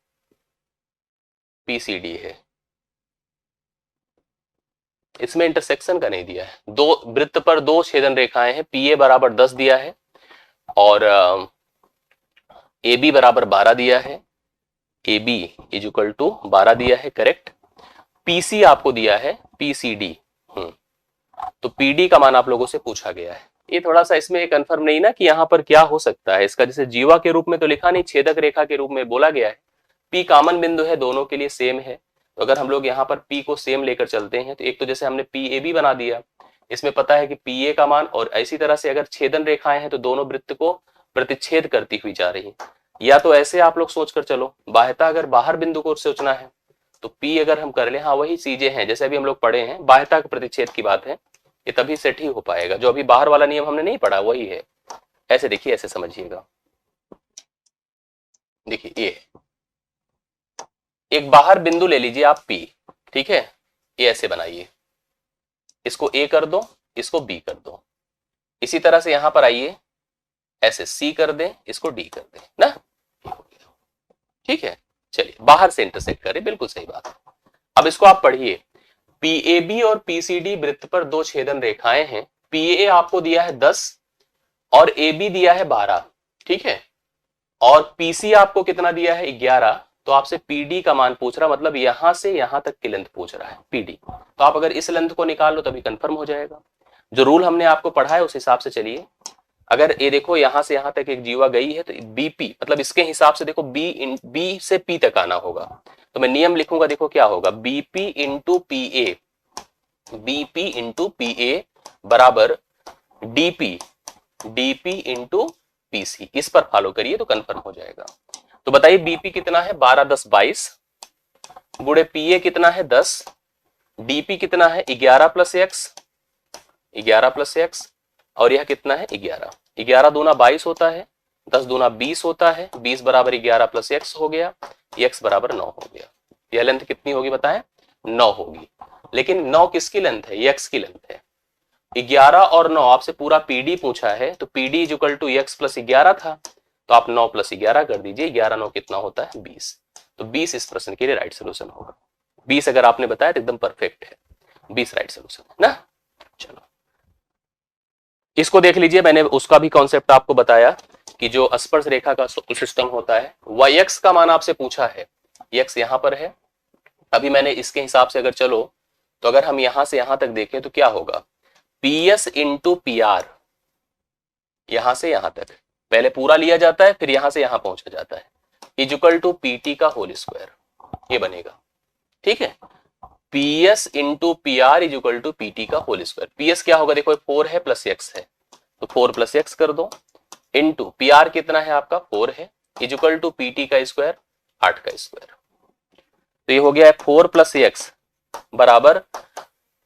PCD है। इसमें इंटरसेक्शन का नहीं दिया है। दो वृत्त पर 2 छेदन रेखाएं हैं, PA बराबर 10 दिया है और AB बराबर 12 दिया है, AB इज इक्वल टू 12 दिया है, करेक्ट। PC आपको दिया है PCD, तो PD का मान आप लोगों से पूछा गया है। ये थोड़ा सा इसमें कंफर्म नहीं ना कि यहाँ पर क्या हो सकता है इसका, जैसे जीवा के रूप में तो लिखा नहीं, छेदक रेखा के रूप में बोला गया है। P कॉमन बिंदु है, दोनों के लिए सेम है, तो अगर हम लोग यहाँ पर P को सेम लेकर चलते हैं तो एक तो जैसे हमने PAB बना दिया, इसमें पता है कि PA का मान, और इसी तरह से अगर छेदन रेखाएं हैं तो दोनों वृत्त को प्रतिच्छेद करती हुई जा रही, या तो ऐसे आप लोग सोचकर चलो, बाह्यता अगर बाहर बिंदु को सोचना है तो P अगर हम कर ले, हाँ वही चीजें हैं जैसे अभी हम लोग पढ़े हैं, बाह्यता के प्रतिच्छेद की बात है, ये तभी सेट ही हो पाएगा। जो अभी बाहर वाला नियम हमने नहीं पढ़ा वही है। ऐसे देखिए, ऐसे समझिएगा, देखिए ये एक बाहर बिंदु ले लीजिए आप P, ठीक है, ये ऐसे बनाइए, इसको A कर दो, इसको B कर दो, इसी तरह से यहां पर आइए, ऐसे C कर दें, इसको D कर दें ना, ठीक है। चलिए बाहर से इंटरसेक्ट करें, बिल्कुल सही बात है। अब इसको आप पढ़िए, PAB और PCD वृत्त पर 2 छेदन रेखाएं हैं, PA आपको दिया है 10 और AB दिया है 12, ठीक है, और PC आपको कितना दिया है 11, तो आपसे PD का मान पूछ रहा, मतलब यहां से यहां तक की लेंथ पूछ रहा है PD। तो आप अगर इस लेंथ को निकाल लो तभी कंफर्म हो जाएगा। जो रूल हमने आपको पढ़ा है उस हिसाब से चलिए। अगर ये देखो यहां से यहां तक एक जीवा गई है तो BP मतलब इसके हिसाब से देखो B से P तक आना होगा, तो मैं नियम लिखूंगा, देखो क्या होगा, BP into PA, BP into PA बराबर DP इंटू PC। इस पर फॉलो करिए तो कंफर्म हो जाएगा। तो बताइए BP कितना है, 12 10 22 गुणे PA कितना है 10, DP कितना है 11 प्लस x, और यह कितना है 11, 11 दूना 22 होता है, 10 दूना 20 होता है, 20 बराबर 11 प्लस x हो गया, x बराबर 9 हो गया। यह लेंथ कितनी होगी बताएं, 9 होगी। लेकिन 9 किसकी लेंथ है, x की लेंथ है। 11 और 9 आपसे पूरा PD पूछा है, तो PD is equal to x plus 11 था, तो आप 9 प्लस 11 कर दीजिए, 11 9 कितना होता है 20, तो 20 इस प्रश्न के लिए राइट सोल्यूशन होगा। 20 अगर आपने बताया तो एकदम परफेक्ट है, 20 राइट सोल्यूशन है ना। चलो इसको देख लीजिए, मैंने उसका भी कॉन्सेप्ट आपको बताया कि जो स्पर्श रेखा का सिस्टम होता है, y का मान आपसे पूछा है, x यहां पर है। अभी मैंने इसके हिसाब से अगर चलो तो अगर हम यहां से यहां तक देखें तो क्या होगा, PS इंटू PR, यहां से यहां तक पहले पूरा लिया जाता है फिर यहां से यहां पहुंचा जाता है, इक्वल टू PT का होल स्क्वायर, ये बनेगा, ठीक है। PS into PR is equal to PT का होल स्क्वायर। PS क्या होगा, देखो 4 है प्लस x है, तो 4 प्लस x कर दो, इंटू PR कितना है आपका 4 है, इज इक्वल टू PT का स्क्वायर 8 का स्क्वायर। तो ये हो गया है 4 प्लस x बराबर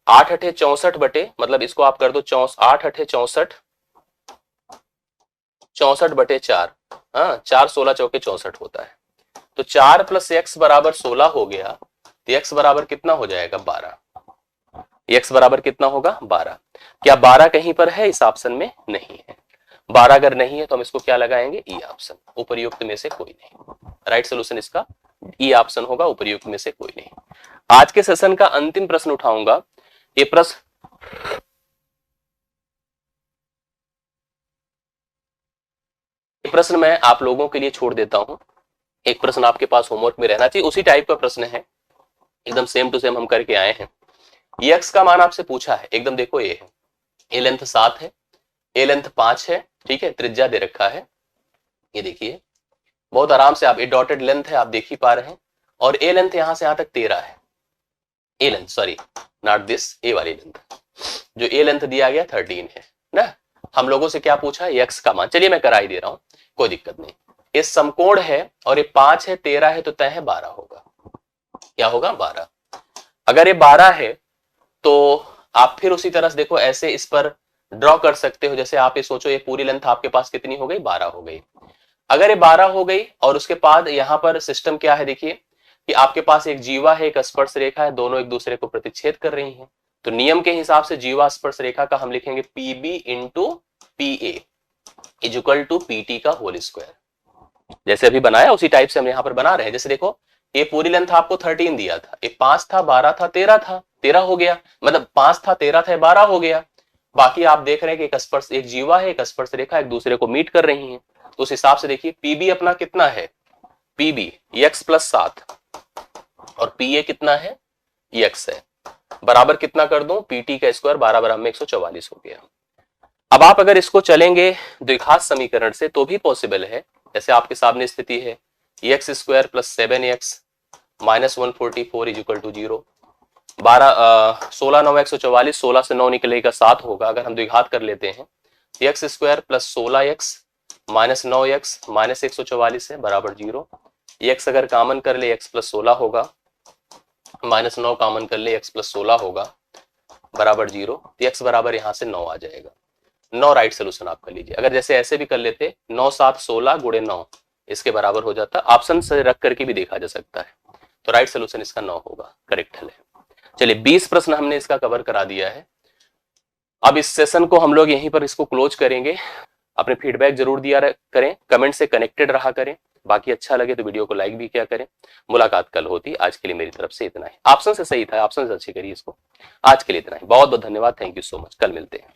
8 अठे 64 बटे, मतलब इसको आप कर दो 8 अठे 64, 64 बटे 4, हाँ 4 16 चौके 64 होता है, तो 4 प्लस x बराबर 16 हो गया, तो x बराबर कितना हो जाएगा 12, x बराबर कितना होगा 12। क्या 12 कहीं पर है इस ऑप्शन में, नहीं है। 12 अगर नहीं है तो हम इसको क्या लगाएंगे, ई ऑप्शन, उपर्युक्त में से कोई नहीं। राइट सोल्यूशन इसका ई ऑप्शन होगा, उपर्युक्त में से कोई नहीं। आज के सेशन का अंतिम प्रश्न उठाऊंगा, ये प्रश्न मैं आप लोगों के लिए छोड़ देता हूं। एक प्रश्न आपके पास होमवर्क में रहना चाहिए, उसी टाइप का प्रश्न है, एकदम सेम टू सेम हम करके आए हैं। x का मान आपसे पूछा है, एकदम देखो ये है, ये लेंथ 7 है, ए लेंथ 5 है, ठीक है, त्रिज्या दे रखा है, ये देखिए बहुत आराम से आप, ये डॉटेड लेंथ है आप देख ही पा रहे हैं, और ए लेंथ यहां से यहां तक 13 है, ए लेंथ सॉरी नॉट दिस, ए वाली लेंथ, जो ए लेंथ दिया गया 13 है ना। हम लोगों से क्या पूछा, एक्स का मान, चलिए मैं करा ही दे रहा हूं, कोई दिक्कत नहीं। ये समकोण है और ये 5 है, 13 है, तो तय है 12 होगा। क्या होगा, 12। अगर ये 12 है तो आप फिर उसी तरह से देखो, ऐसे इस पर ड्रॉ कर सकते हो, जैसे आप ये सोचो ये पूरी लेंथ आपके पास कितनी हो गई, 12 हो गई। अगर ये 12 हो गई और उसके बाद यहां पर सिस्टम क्या है, देखिए कि आपके पास एक जीवा है, एक स्पर्श रेखा है, दोनों एक दूसरे को प्रतिच्छेद कर रही हैं, तो नियम के हिसाब से जीवा स्पर्श रेखा का हम लिखेंगे PB into P A is equal to PT का होल स्क्वायर। जैसे अभी बनाया उसी टाइप से हम यहाँ पर बना रहे हैं। जैसे देखो ये पूरी लेंथ आपको 13 दिया था, एक 5 था, 12 था, 13 था, 13 हो गया, मतलब 5 था, 13 था, 12 हो गया। बाकी आप देख रहे हैं कि एक स्पर्श, एक जीवा है, एक स्पर्श रेखा एक दूसरे को मीट कर रही हैं, तो उस हिसाब से देखिए पीबी अपना कितना है, पीबी x प्लस 7 और पी ए कितना है, x है, बराबर कितना कर दूं, पीटी का स्क्वायर 12 बराबर में 144 हो गया। अब आप अगर इसको चलेंगे द्विघात समीकरण से तो भी पॉसिबल है। जैसे आपके सामने स्थिति है x square plus 7x minus 144 is equal to 0, 16 9 144, 16 से 9 निकलेगा 7 होगा। अगर हम द्विघात कर लेते हैं x square plus 16x minus 9x minus 144 है बराबर 0, x अगर कॉमन कर ले x प्लस 16 होगा, माइनस 9 कॉमन कर ले x प्लस 16 होगा बराबर 0, तो x बराबर यहाँ से 9 आ जाएगा। 9 राइट सोल्यूशन आप कर लीजिए। अगर जैसे ऐसे भी कर लेते 9 7 16 गुणे 9 इसके बराबर हो जाता, ऑप्शन से रख करके भी देखा जा सकता है, तो राइट सोल्यूशन इसका 9 होगा, करेक्ट हल है। चलिए 20 प्रश्न हमने इसका कवर करा दिया है। अब इस सेशन को हम लोग यहीं पर इसको क्लोज करेंगे। अपने फीडबैक जरूर दिया करें, कमेंट से कनेक्टेड रहा करें, बाकी अच्छा लगे तो वीडियो को लाइक भी किया करें। मुलाकात कल होती, आज के लिए मेरी तरफ से इतना ही। ऑप्शन से सही था, ऑप्शन से अच्छे करिए इसको। आज के लिए इतना ही, बहुत बहुत धन्यवाद, थैंक यू सो मच, कल मिलते हैं।